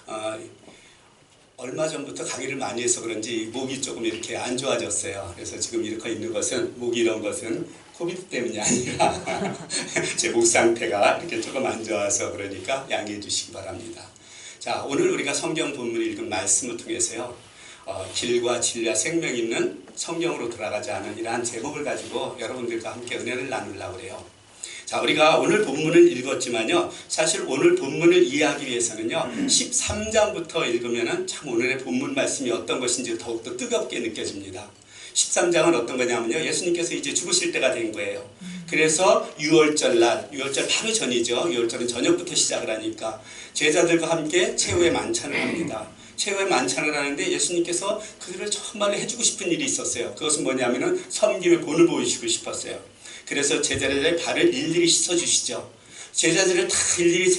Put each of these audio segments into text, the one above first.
어, 얼마 전부터 강의를 많이 해서 그런지 목이 조금 이렇게 안 좋아졌어요. 그래서 지금 이렇게 있는 것은, 목이 이런 것은 코비드 때문이 아니라 제 목 상태가 이렇게 조금 안 좋아서 그러니까 양해해 주시기 바랍니다. 자, 오늘 우리가 성경 본문 읽은 말씀을 통해서요, 길과 진리와 생명이 있는 성경으로 돌아가자 하는 이러한 제목을 가지고 여러분들과 함께 은혜를 나누려고 해요. 자, 우리가 오늘 본문을 읽었지만요, 사실 오늘 본문을 이해하기 위해서는요, 13장부터 읽으면은 참 오늘의 본문 말씀이 어떤 것인지 더욱더 뜨겁게 느껴집니다. 13장은 어떤 거냐면요, 예수님께서 이제 죽으실 때가 된 거예요. 그래서 유월절 날, 유월절 바로 전이죠. 유월절은 저녁부터 시작을 하니까 제자들과 함께 최후의 만찬을 합니다. 최후의 만찬을 하는데 예수님께서 그들을 정말로 해주고 싶은 일이 있었어요. 그것은 뭐냐면은 섬김의 본을 보이시고 싶었어요. 그래서 제자들의 발을 일일이 씻어주시죠. 제자들을 다 일일이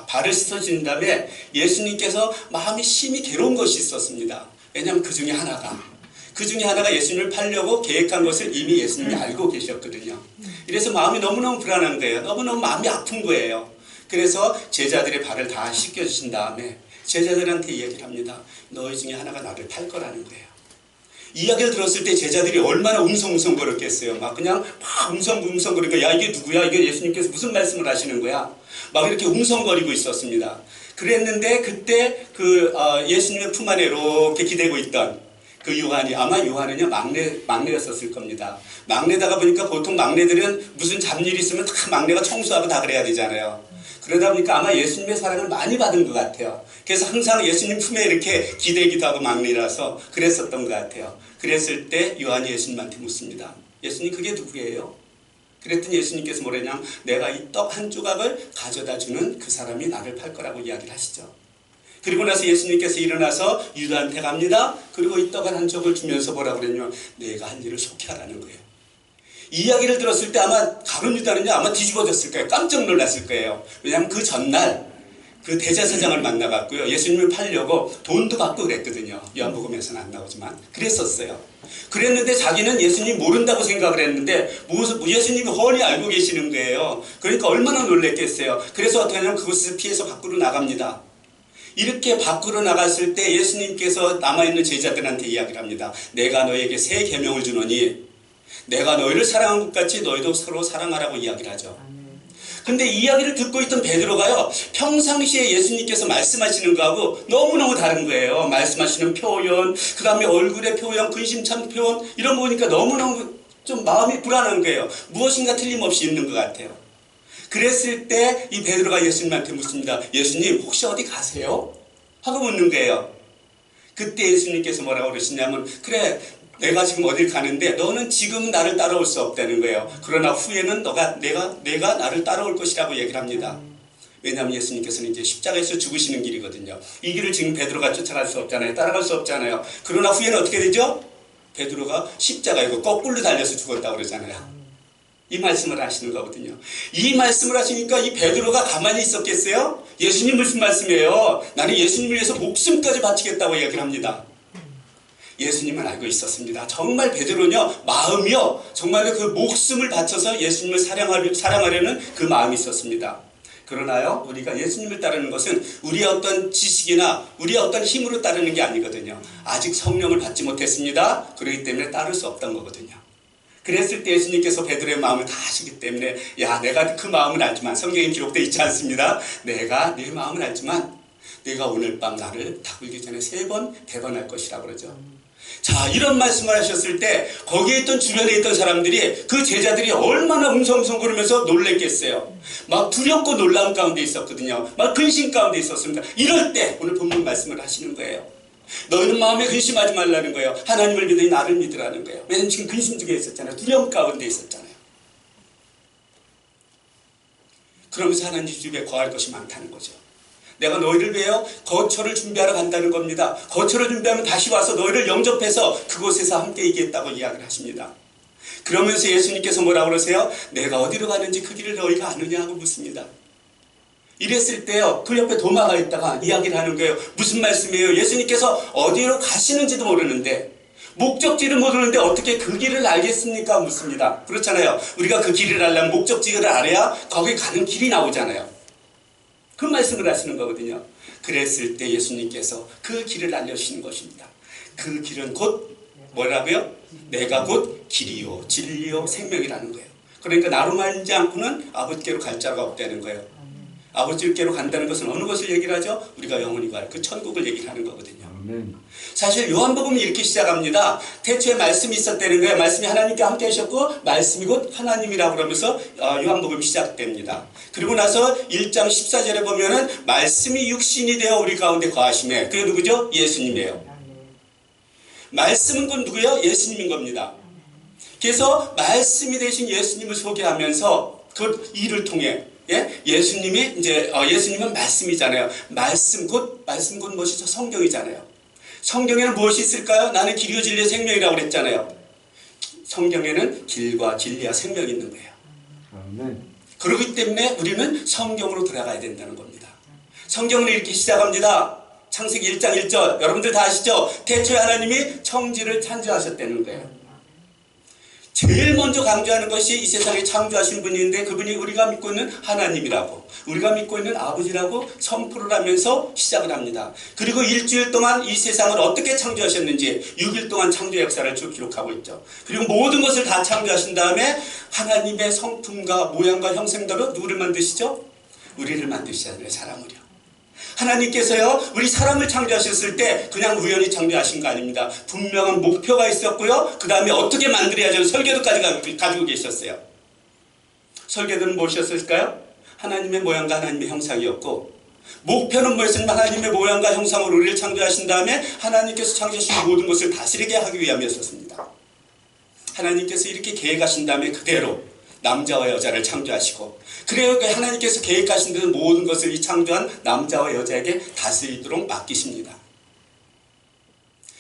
발을 씻어준 다음에 예수님께서 마음이 심히 괴로운 것이 있었습니다. 왜냐하면 그 중에 하나가 예수님을 팔려고 계획한 것을 이미 예수님이 알고 계셨거든요. 이래서 마음이 너무너무 불안한 거예요. 너무너무 마음이 아픈 거예요. 그래서 제자들의 발을 다 씻겨주신 다음에 제자들한테 이야기를 합니다. 너희 중에 하나가 나를 팔 거라는 거예요. 이야기를 들었을 때 제자들이 얼마나 웅성웅성거렸겠어요. 막 그냥 막 웅성웅성거리고, 야, 이게 누구야? 이게 예수님께서 무슨 말씀을 하시는 거야? 막 이렇게 웅성거리고 있었습니다. 그랬는데 그때 예수님의 품 안에 이렇게 기대고 있던 그 요한이, 아마 요한은요 막내였었을 겁니다. 막내다가 보니까 보통 막내들은 무슨 잡일이 있으면 다 막내가 청소하고 다 그래야 되잖아요. 그러다 보니까 아마 예수님의 사랑을 많이 받은 것 같아요. 그래서 항상 예수님 품에 이렇게 기대기도 하고 막내라서 그랬었던 것 같아요. 그랬을 때 요한이 예수님한테 묻습니다. 예수님, 그게 누구예요? 그랬더니 예수님께서 뭐랬냐면, 내가 이 떡 한 조각을 가져다 주는 그 사람이 나를 팔 거라고 이야기를 하시죠. 그리고 나서 예수님께서 일어나서 유다한테 갑니다. 그리고 이 떡 한 조각을 주면서 뭐라고 그랬냐면, 내가 한 일을 속히 하라는 거예요. 이 이야기를 들었을 때 아마 가룟 유다는요, 아마 뒤집어졌을 거예요. 깜짝 놀랐을 거예요. 왜냐하면 그 전날 그 대제사장을 만나갖고요, 예수님을 팔려고 돈도 받고 그랬거든요. 요한복음에서는 안 나오지만 그랬었어요. 그랬는데 자기는 예수님 모른다고 생각을 했는데 예수님이 훤히 알고 계시는 거예요. 그러니까 얼마나 놀랬겠어요. 그래서 어떻게 하냐면 그것을 피해서 밖으로 나갑니다. 이렇게 밖으로 나갔을 때 예수님께서 남아있는 제자들한테 이야기를 합니다. 내가 너에게 새 계명을 주노니 내가 너희를 사랑한 것 같이 너희도 서로 사랑하라고 이야기를 하죠. 근데 이 이야기를 듣고 있던 베드로가요, 평상시에 예수님께서 말씀하시는 거하고 너무너무 다른 거예요. 말씀하시는 표현, 그 다음에 얼굴의 표현, 근심찬 표현, 이런 거 보니까 너무너무 좀 마음이 불안한 거예요. 무엇인가 틀림없이 있는 것 같아요. 그랬을 때 이 베드로가 예수님한테 묻습니다. 예수님, 혹시 어디 가세요? 하고 묻는 거예요. 그때 예수님께서 뭐라고 그러시냐면, 그래, 내가 지금 어딜 가는데 너는 지금 나를 따라올 수 없다는 거예요. 그러나 후에는 내가 나를 따라올 것이라고 얘기를 합니다. 왜냐하면 예수님께서는 이제 십자가에서 죽으시는 길이거든요. 이 길을 지금 베드로가 쫓아갈 수 없잖아요. 따라갈 수 없잖아요. 그러나 후에는 어떻게 되죠? 베드로가 십자가이고 거꾸로 달려서 죽었다고 그러잖아요. 이 말씀을 하시는 거거든요. 이 말씀을 하시니까 이 베드로가 가만히 있었겠어요? 예수님 무슨 말씀이에요? 나는 예수님을 위해서 목숨까지 바치겠다고 얘기를 합니다. 예수님은 알고 있었습니다. 정말 베드로는요, 마음이요, 정말 그 목숨을 바쳐서 예수님을 사랑하려는 그 마음이 있었습니다. 그러나요, 우리가 예수님을 따르는 것은 우리의 어떤 지식이나 우리의 어떤 힘으로 따르는 게 아니거든요. 아직 성령을 받지 못했습니다. 그렇기 때문에 따를 수 없던 거거든요. 그랬을 때 예수님께서 베드로의 마음을 다 아시기 때문에, 야, 내가 그 마음을 알지만, 성경에 기록되어 있지 않습니다. 내가 네 마음을 알지만 네가 오늘 밤 나를 닭불기 전에 3번 대번할 것이라고 그러죠. 자, 이런 말씀을 하셨을 때 거기에 있던 주변에 있던 사람들이, 그 제자들이 얼마나 웅성웅성 그러면서 놀랬겠어요. 막 두렵고 놀라운 가운데 있었거든요. 막 근심 가운데 있었습니다. 이럴 때 오늘 본문 말씀을 하시는 거예요. 너희는 마음에 근심하지 말라는 거예요. 하나님을 믿으니 나를 믿으라는 거예요. 왜냐하면 지금 근심 중에 있었잖아요. 두려움 가운데 있었잖아요. 그러면서 하나님 집에 거할 것이 많다는 거죠. 내가 너희를 위하여 거처를 준비하러 간다는 겁니다. 거처를 준비하면 다시 와서 너희를 영접해서 그곳에서 함께 있겠다고 이야기를 하십니다. 그러면서 예수님께서 뭐라고 그러세요? 내가 어디로 가는지 그 길을 너희가 아느냐 하고 묻습니다. 이랬을 때요, 그 옆에 도마가 있다가 이야기를 하는 거예요. 무슨 말씀이에요? 예수님께서 어디로 가시는지도 모르는데, 목적지를 모르는데 어떻게 그 길을 알겠습니까? 묻습니다. 그렇잖아요. 우리가 그 길을 알려면 목적지를 알아야 거기 가는 길이 나오잖아요. 그 말씀을 하시는 거거든요. 그랬을 때 예수님께서 그 길을 알려주시는 것입니다. 그 길은 곧 뭐라고요? 내가 곧 길이요 진리요 생명이라는 거예요. 그러니까 나로 말미지 않고는 아버지께로 갈 자가 없다는 거예요. 아버지께로 간다는 것은 어느 것을 얘기를 하죠? 우리가 영원히 갈 그 천국을 얘기를 하는 거거든요. 사실 요한복음이 이렇게 시작합니다. 태초에 말씀이 있었다는 거예요. 말씀이 하나님께 함께 하셨고 말씀이 곧 하나님이라고 그러면서 요한복음이 시작됩니다. 그리고 나서 1장 14절에 보면은 말씀이 육신이 되어 우리 가운데 거하시매. 그게 누구죠? 예수님이에요. 말씀은 곧 누구예요? 예수님인 겁니다. 그래서 말씀이 되신 예수님을 소개하면서 그 일을 통해 예수님이 이제 예수님은 말씀이잖아요. 말씀 곧 무엇이죠? 성경이잖아요. 성경에는 무엇이 있을까요? 나는 길이요 진리요 생명이라고 그랬잖아요. 성경에는 길과 진리와 생명이 있는 거예요. 그렇기 때문에 우리는 성경으로 돌아가야 된다는 겁니다. 성경은 이렇게 시작합니다. 창세기 1장 1절 여러분들 다 아시죠? 태초에 하나님이 청지를 창조하셨다는 거예요. 제일 먼저 강조하는 것이 이 세상에 창조하신 분이 있는데 그분이 우리가 믿고 있는 하나님이라고 우리가 믿고 있는 아버지라고 선포를 하면서 시작을 합니다. 그리고 일주일 동안 이 세상을 어떻게 창조하셨는지 6일 동안 창조 역사를 쭉 기록하고 있죠. 그리고 모든 것을 다 창조하신 다음에 하나님의 성품과 모양과 형상대로 누구를 만드시죠? 우리를 만드시잖아요. 사람을요. 하나님께서요 우리 사람을 창조하셨을 때 그냥 우연히 창조하신 거 아닙니다. 분명한 목표가 있었고요. 그 다음에 어떻게 만들어야지 설계도까지 가지고 계셨어요. 설계도는 무엇이었을까요? 하나님의 모양과 하나님의 형상이었고 목표는 뭐였냐면 하나님의 모양과 형상으로 우리를 창조하신 다음에 하나님께서 창조하신 모든 것을 다스리게 하기 위함이었습니다. 하나님께서 이렇게 계획하신 다음에 그대로 남자와 여자를 창조하시고 그래요 하나님께서 계획하신 대로 모든 것을 이 창조한 남자와 여자에게 다스리도록 맡기십니다.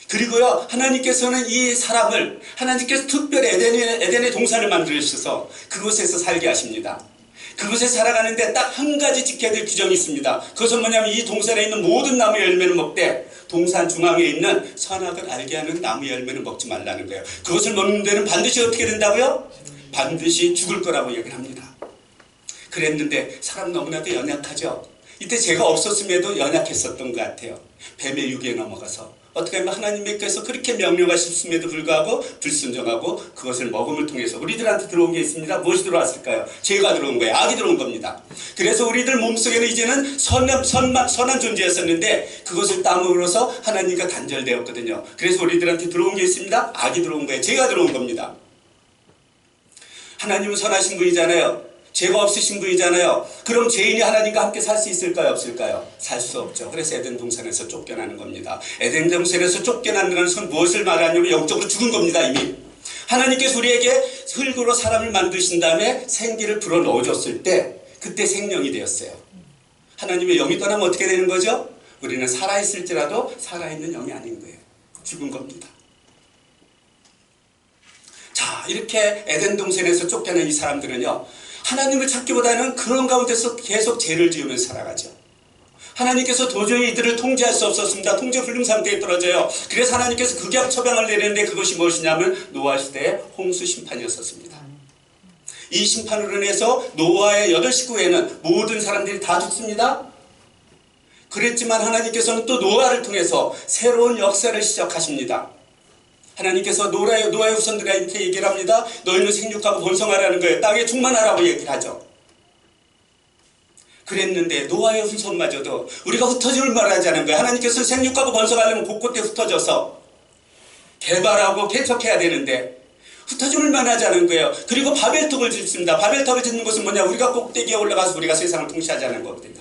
그리고요 하나님께서는 이 사람을 하나님께서 특별히 에덴의 동산을 만들어주셔서 그곳에서 살게 하십니다. 그곳에 살아가는데 딱 한 가지 지켜야 될 규정이 있습니다. 그것은 뭐냐면 이 동산에 있는 모든 나무 열매는 먹되 동산 중앙에 있는 선악을 알게 하는 나무 열매는 먹지 말라는 거예요. 그것을 먹는 데는 반드시 어떻게 된다고요? 반드시 죽을 거라고 얘기를 합니다. 그랬는데 사람 너무나도 연약하죠. 이때 죄가 없었음에도 연약했었던 것 같아요. 뱀의 유기에 넘어가서 어떻게 하면 하나님께서 그렇게 명령하셨음에도 불구하고 불순종하고 그것을 먹음을 통해서 우리들한테 들어온 게 있습니다. 무엇이 들어왔을까요? 죄가 들어온 거예요. 악이 들어온 겁니다. 그래서 우리들 몸속에는 이제는 선한 존재였었는데 그것을 따먹으로서 하나님과 단절되었거든요. 그래서 우리들한테 들어온 게 있습니다. 악이 들어온 거예요. 죄가 들어온 겁니다. 하나님은 선하신 분이잖아요. 죄가 없으신 분이잖아요. 그럼 죄인이 하나님과 함께 살 수 있을까요? 없을까요? 살 수 없죠. 그래서 에덴 동산에서 쫓겨나는 겁니다. 에덴 동산에서 쫓겨나는 것은 무엇을 말하냐면 영적으로 죽은 겁니다. 이미. 하나님께서 우리에게 흙으로 사람을 만드신 다음에 생기를 불어넣어줬을 때 그때 생명이 되었어요. 하나님의 영이 떠나면 어떻게 되는 거죠? 우리는 살아있을지라도 살아있는 영이 아닌 거예요. 죽은 겁니다. 자, 이렇게 에덴 동산에서 쫓겨난 이 사람들은요 하나님을 찾기보다는 그런 가운데서 계속 죄를 지으면서 살아가죠. 하나님께서 도저히 이들을 통제할 수 없었습니다. 통제 불능 상태에 떨어져요. 그래서 하나님께서 극약 처방을 내리는데 그것이 무엇이냐면 노아 시대의 홍수 심판이었었습니다. 이 심판으로 인해서 노아의 8식구에는 모든 사람들이 다 죽습니다. 그랬지만 하나님께서는 또 노아를 통해서 새로운 역사를 시작하십니다. 하나님께서 노아의 후손들한테 얘기를 합니다. 너희는 생육하고 번성하라는 거예요. 땅에 충만하라고 얘기를 하죠. 그랬는데 노아의 후손마저도 우리가 흩어짐을 말하자는 거예요. 하나님께서 생육하고 번성하려면 곳곳에 흩어져서 개발하고 개척해야 되는데 흩어짐을 말하자는 거예요. 그리고 바벨탑을 짓습니다. 바벨탑을 짓는 것은 뭐냐? 우리가 꼭대기에 올라가서 우리가 세상을 통치하자는 거거든요.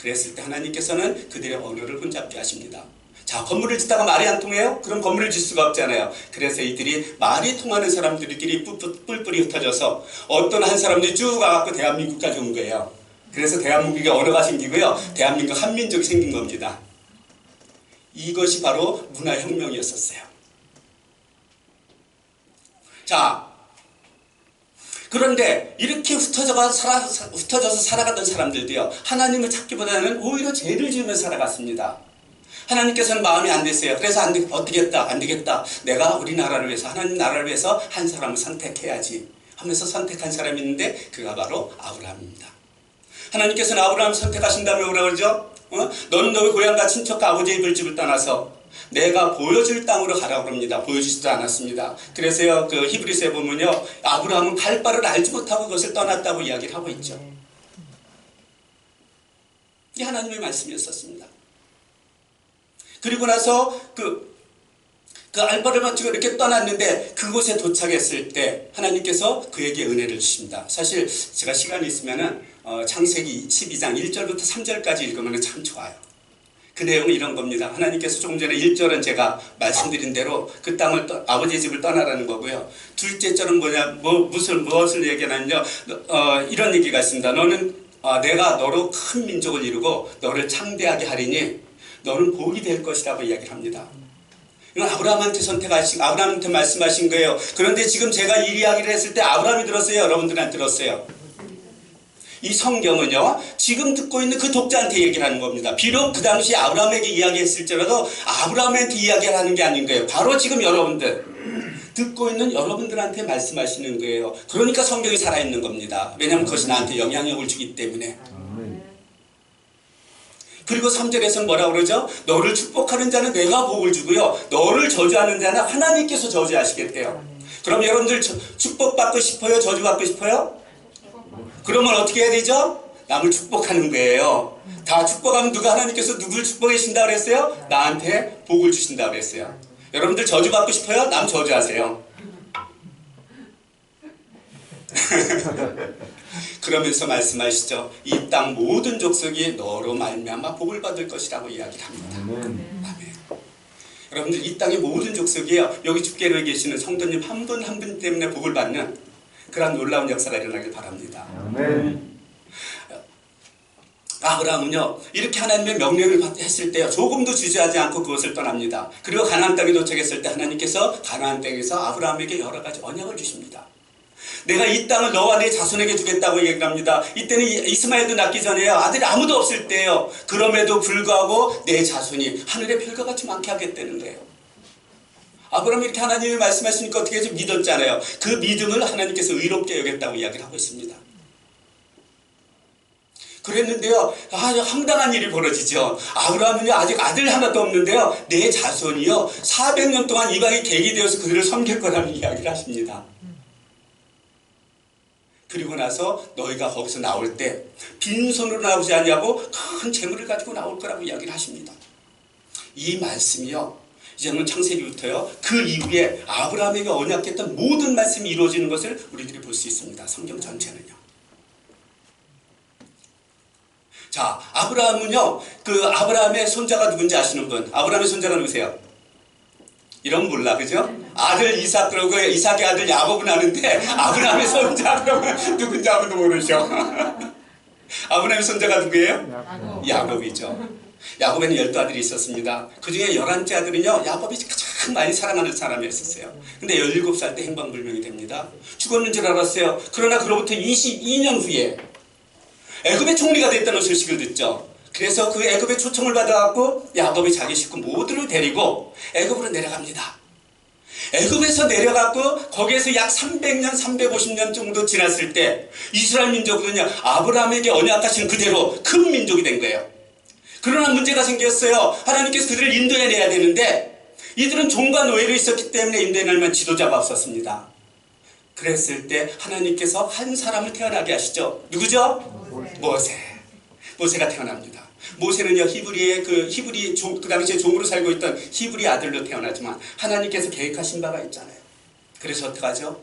그랬을 때 하나님께서는 그들의 언어를 혼잡게 하십니다. 자, 건물을 짓다가 말이 안 통해요? 그럼 건물을 짓 수가 없잖아요. 그래서 이들이 말이 통하는 사람들끼리 뿔뿔이 흩어져서 어떤 한 사람들이 쭉 와갖고 대한민국까지 온 거예요. 그래서 대한민국에 언어가 생기고요. 대한민국 한민족이 생긴 겁니다. 이것이 바로 문화혁명이었었어요. 자, 그런데 이렇게 흩어져서 살아가던 사람들도요. 하나님을 찾기보다는 오히려 죄를 지으면서 살아갔습니다. 하나님께서는 마음이 안 됐어요. 그래서 안 되겠다. 내가 우리나라를 위해서 하나님 나라를 위해서 한 사람을 선택해야지 하면서 선택한 사람이 있는데 그가 바로 아브라함입니다. 하나님께서는 아브라함을 선택하신다면 뭐라 그러죠? 너는 너의 고향과 친척과 아버지의 집을 떠나서 내가 보여줄 땅으로 가라고 합니다. 보여주지도 않았습니다. 그래서요, 그 히브리서에 보면요, 아브라함은 갈 바를 알지 못하고 그것을 떠났다고 이야기를 하고 있죠. 이게 하나님의 말씀이었었습니다. 그리고 나서 그 알바를 마치고 이렇게 떠났는데 그곳에 도착했을 때 하나님께서 그에게 은혜를 주십니다. 사실 제가 시간이 있으면은 창세기 12장 1절부터 3절까지 읽으면 참 좋아요. 그 내용은 이런 겁니다. 하나님께서 조금 전에 1절은 제가 말씀드린 대로 그 땅을 아버지의 집을 떠나라는 거고요. 둘째 절은 무엇을 얘기하냐면요. 이런 얘기가 있습니다. 너는 내가 너로 큰 민족을 이루고 너를 창대하게 하리니 너는 복이 될 것이라고 이야기를 합니다. 이건 아브라함한테 말씀하신 거예요. 그런데 지금 제가 이 이야기를 했을 때 아브라함이 들었어요? 여러분들은 안 들었어요? 이 성경은요, 지금 듣고 있는 그 독자한테 얘기를 하는 겁니다. 비록 그 당시 아브라함에게 이야기했을지라도 아브라함한테 이야기를 하는 게 아닌 거예요. 바로 지금 여러분들, 듣고 있는 여러분들한테 말씀하시는 거예요. 그러니까 성경이 살아있는 겁니다. 왜냐하면 그것이 나한테 영향력을 주기 때문에. 그리고 3절에서는 뭐라고 그러죠? 너를 축복하는 자는 내가 복을 주고요, 너를 저주하는 자는 하나님께서 저주하시겠대요. 그럼 여러분들 축복받고 싶어요? 저주받고 싶어요? 그러면 어떻게 해야 되죠? 남을 축복하는 거예요. 다 축복하면 하나님께서 누굴 축복해 주신다고 그랬어요? 나한테 복을 주신다고 그랬어요. 여러분들 저주받고 싶어요? 남 저주하세요. 그러면서 말씀하시죠. 이 땅 모든 족속이 너로 말미암아 복을 받을 것이라고 이야기를 합니다. 아멘. 여러분들 이 땅의 모든 족속이요, 여기 주께로 계시는 성도님 한 분 한 분 때문에 복을 받는 그런 놀라운 역사가 일어나길 바랍니다. 아멘. 아브라함은요, 이렇게 하나님의 명령을 했을 때요, 조금도 주저하지 않고 그것을 떠납니다. 그리고 가나안 땅에 도착했을 때 하나님께서 가나안 땅에서 아브라함에게 여러 가지 언약을 주십니다. 내가 이 땅을 너와 내 자손에게 주겠다고 얘기를 합니다. 이때는 이스마엘도 낳기 전에요, 아들이 아무도 없을 때예요. 그럼에도 불구하고 내 자손이 하늘의 별과 같이 많게 하겠다는 거예요. 아브라함이 이렇게 하나님이 말씀하시니까 어떻게 해서 믿었잖아요. 그 믿음을 하나님께서 의롭게 여겼다고 이야기를 하고 있습니다. 그랬는데요, 황당한 일이 벌어지죠. 아브라함은 아직 아들 하나도 없는데요, 내 자손이요 400년 동안 이방에 객이 되어서 그들을 섬길 거라는 이야기를 하십니다. 그리고 나서 너희가 거기서 나올 때 빈손으로 나오지 않냐고 큰 재물을 가지고 나올 거라고 이야기를 하십니다. 이 말씀이요, 이제는 창세기부터요, 그 이후에 아브라함에게 언약했던 모든 말씀이 이루어지는 것을 우리들이 볼 수 있습니다. 성경 전체는요. 자, 아브라함은요, 그 아브라함의 손자가 누군지 아시는 분? 아브라함의 손자가 누구세요? 이런 몰라, 그죠? 아들 이삭, 그러고 이삭의 아들 야곱은 아는데 아브라함의 손자 그러면 누군지 아무도 모르죠. 아브라함의 손자가 누구예요? 야곱이죠. 야곱에는 12아들이 있었습니다. 그 중에 11째 아들은요, 야곱이 가장 많이 사랑하는 사람이었어요. 근데 17살 때 행방불명이 됩니다. 죽었는 줄 알았어요. 그러나 그로부터 22년 후에 애굽의 총리가 됐다는 소식을 듣죠. 그래서 그 애굽의 초청을 받아갖고 야곱이 자기 식구 모두를 데리고 애굽으로 내려갑니다. 애굽에서 내려갔고 거기에서 약 300년, 350년 정도 지났을 때 이스라엘 민족은요, 아브라함에게 언약하신 그대로 큰 민족이 된 거예요. 그러나 문제가 생겼어요. 하나님께서 그들을 인도해내야 되는데 이들은 종과 노예로 있었기 때문에 인도해낼 만한 지도자가 없었습니다. 그랬을 때 하나님께서 한 사람을 태어나게 하시죠. 누구죠? 모세가 태어납니다. 모세는요, 그 당시에 종으로 살고 있던 히브리 아들로 태어나지만 하나님께서 계획하신 바가 있잖아요. 그래서 어떡하죠?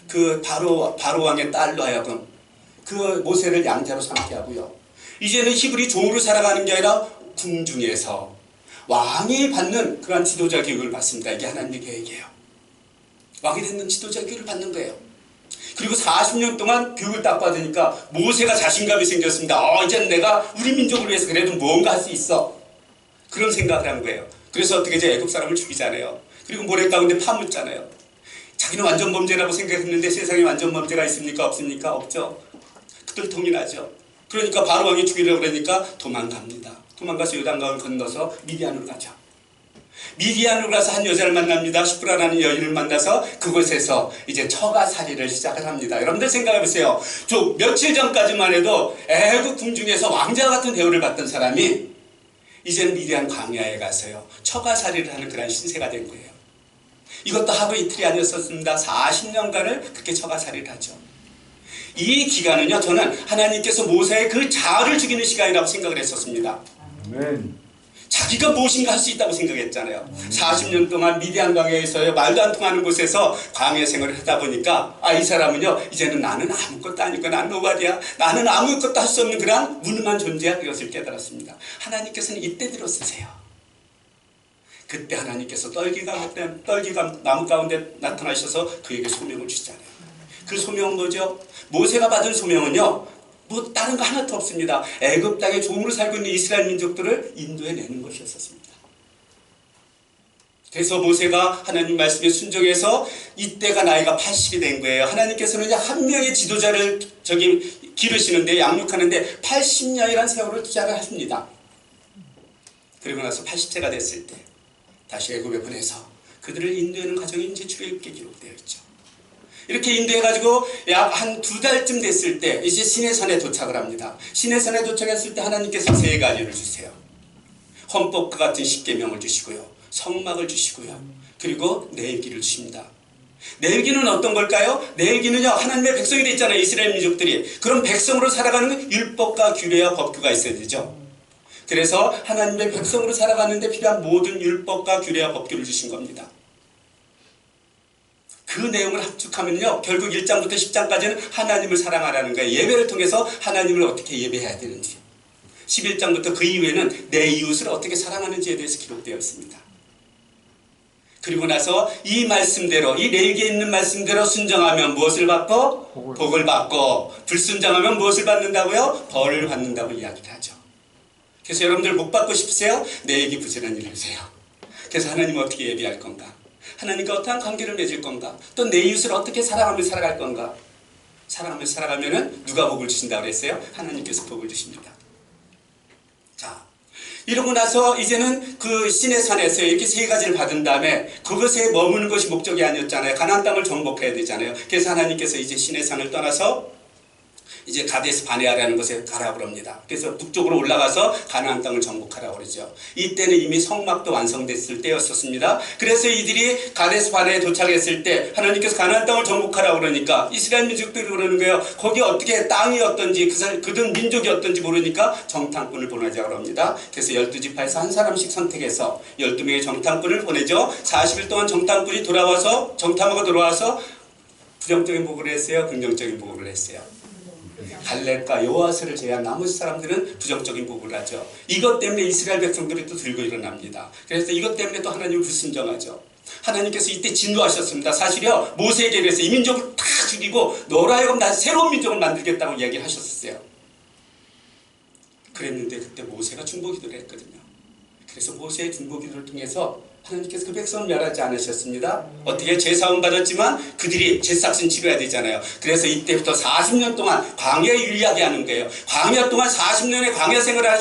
그 바로 왕의 딸로 하여금 그 모세를 양자로 삼게 하고요, 이제는 히브리 종으로 살아가는 게 아니라 궁중에서 왕이 받는 그러한 지도자 교육을 받습니다. 이게 하나님의 계획이에요. 왕이 되는 지도자 교육을 받는 거예요. 그리고 40년 동안 교육을 딱 받으니까 모세가 자신감이 생겼습니다. 이제는 내가 우리 민족을 위해서 그래도 무언가 할 수 있어. 그런 생각을 한 거예요. 그래서 어떻게 이제 애굽 사람을 죽이잖아요. 그리고 모래 가운데 파묻잖아요. 자기는 완전 범죄라고 생각했는데 세상에 완전 범죄가 있습니까? 없습니까? 없죠. 그들 통일하죠. 그러니까 바로 왕이 죽이려고 그러니까 도망갑니다. 도망가서 요단강을 건너서 미디안으로 가죠. 미디안으로 가서 한 여자를 만납니다. 슈프라라는 여인을 만나서 그곳에서 이제 처가살이를 시작을 합니다. 여러분들 생각해 보세요. 저 며칠 전까지만 해도 애국 궁중에서 왕자 같은 대우를 받던 사람이 이제는 미디안 광야에 가서요 처가살이를 하는 그런 신세가 된 거예요. 이것도 하루 이틀이 아니었습니다. 40년간을 그렇게 처가살이를 하죠. 이 기간은요 저는 하나님께서 모세의 그 자아를 죽이는 시간이라고 생각을 했었습니다. 아멘. 자기가 무엇인가 할 수 있다고 생각했잖아요. 40년 동안 미디안 광야에서요 말도 안 통하는 곳에서 광야 생활을 하다 보니까 이 사람은요 이제는 나는 아무것도 아니고 난 노바디야, 나는 아무것도 할 수 없는 그런 무능한 존재야, 그것을 깨달았습니다. 하나님께서는 이때 들어서세요. 그때 하나님께서 떨기가 나무 가운데 나타나셔서 그에게 소명을 주시잖아요. 그 소명은 뭐죠? 모세가 받은 소명은요 뭐 다른 거 하나도 없습니다. 애굽 땅에 종으로 살고 있는 이스라엘 민족들을 인도해내는 것이었습니다. 그래서 모세가 하나님 말씀에 순종해서 이때가 나이가 80이 된 거예요. 하나님께서는 이제 한 명의 지도자를 기르시는데 양육하는데 80년이라는 세월을 투자를 하십니다. 그리고 나서 80세가 됐을 때 다시 애굽에 보내서 그들을 인도하는 과정이 이제 출애굽기에 기록되어 있죠. 이렇게 인도해가지고 약 한 2달쯤 됐을 때 이제 시내산에 도착을 합니다. 시내산에 도착했을 때 하나님께서 3가지를 주세요. 헌법과 같은 십계명을 주시고요, 성막을 주시고요, 그리고 내일기를 주십니다. 내일기는 어떤 걸까요? 내일기는요 하나님의 백성이 됐잖아요, 이스라엘 민족들이. 그럼 백성으로 살아가는 율법과 규례와 법규가 있어야 되죠. 그래서 하나님의 백성으로 살아가는데 필요한 모든 율법과 규례와 법규를 주신 겁니다. 그 내용을 합축하면요 결국 1장부터 10장까지는 하나님을 사랑하라는 거예요. 예배를 통해서 하나님을 어떻게 예배해야 되는지, 11장부터 그 이후에는 내 이웃을 어떻게 사랑하는지에 대해서 기록되어 있습니다. 그리고 나서 이 말씀대로, 이 내일기에 있는 말씀대로 순종하면 무엇을 받고? 복을 받고, 불순종하면 무엇을 받는다고요? 벌을 받는다고 이야기를 하죠. 그래서 여러분들 복 받고 싶으세요? 내일기 부지런히 읽으세요. 그래서 하나님 어떻게 예배할 건가? 하나님과 어떠한 관계를 맺을 건가? 또 내 이웃을 어떻게 사랑하며 살아갈 건가? 사랑하며 살아가면은 누가 복을 주신다고 그랬어요? 하나님께서 복을 주십니다. 자, 이러고 나서 이제는 그 시내산에서 이렇게 3가지를 받은 다음에 그것에 머무는 것이 목적이 아니었잖아요. 가나안 땅을 정복해야 되잖아요. 그래서 하나님께서 이제 시내산을 떠나서 이제 가데스 바네아라는 곳에 가라고 합니다. 그래서 북쪽으로 올라가서 가나안 땅을 정복하라고 그러죠. 이때는 이미 성막도 완성됐을 때였었습니다. 그래서 이들이 가데스 바네아에 도착했을 때 하나님께서 가나안 땅을 정복하라고 그러니까 이스라엘 민족들이 그러는 거예요. 거기 어떻게 땅이 어떤지 그들 민족이 어떤지 모르니까 정탐꾼을 보내자고 합니다. 그래서 12지파에서 한 사람씩 선택해서 12명의 정탐꾼을 보내죠. 40일 동안 정탐꾼이 돌아와서 정탐하고 돌아와서 부정적인 보고를 했어요, 긍정적인 보고를 했어요. 갈렙과 여호와스를 제외한 나머지 사람들은 부정적인 보고를 하죠. 이것 때문에 이스라엘 백성들이 또 들고 일어납니다. 그래서 이것 때문에 또 하나님을 불순종하죠. 하나님께서 이때 진노하셨습니다. 사실요 모세에게 그래서 이 민족을 다 죽이고 너로 하여금 나 새로운 민족을 만들겠다고 이야기를 하셨어요. 그랬는데 그때 모세가 중보기도를 했거든요. 그래서 모세의 중보기도를 통해서 하나님께서 그 백성을 멸하지 않으셨습니다. 어떻게 제사은 받았지만 그들이 제삭은 치러야 되잖아요. 그래서 이때부터 40년 동안 광야에 유리하게 하는 거예요. 광야 동안 40년의 광야 생활을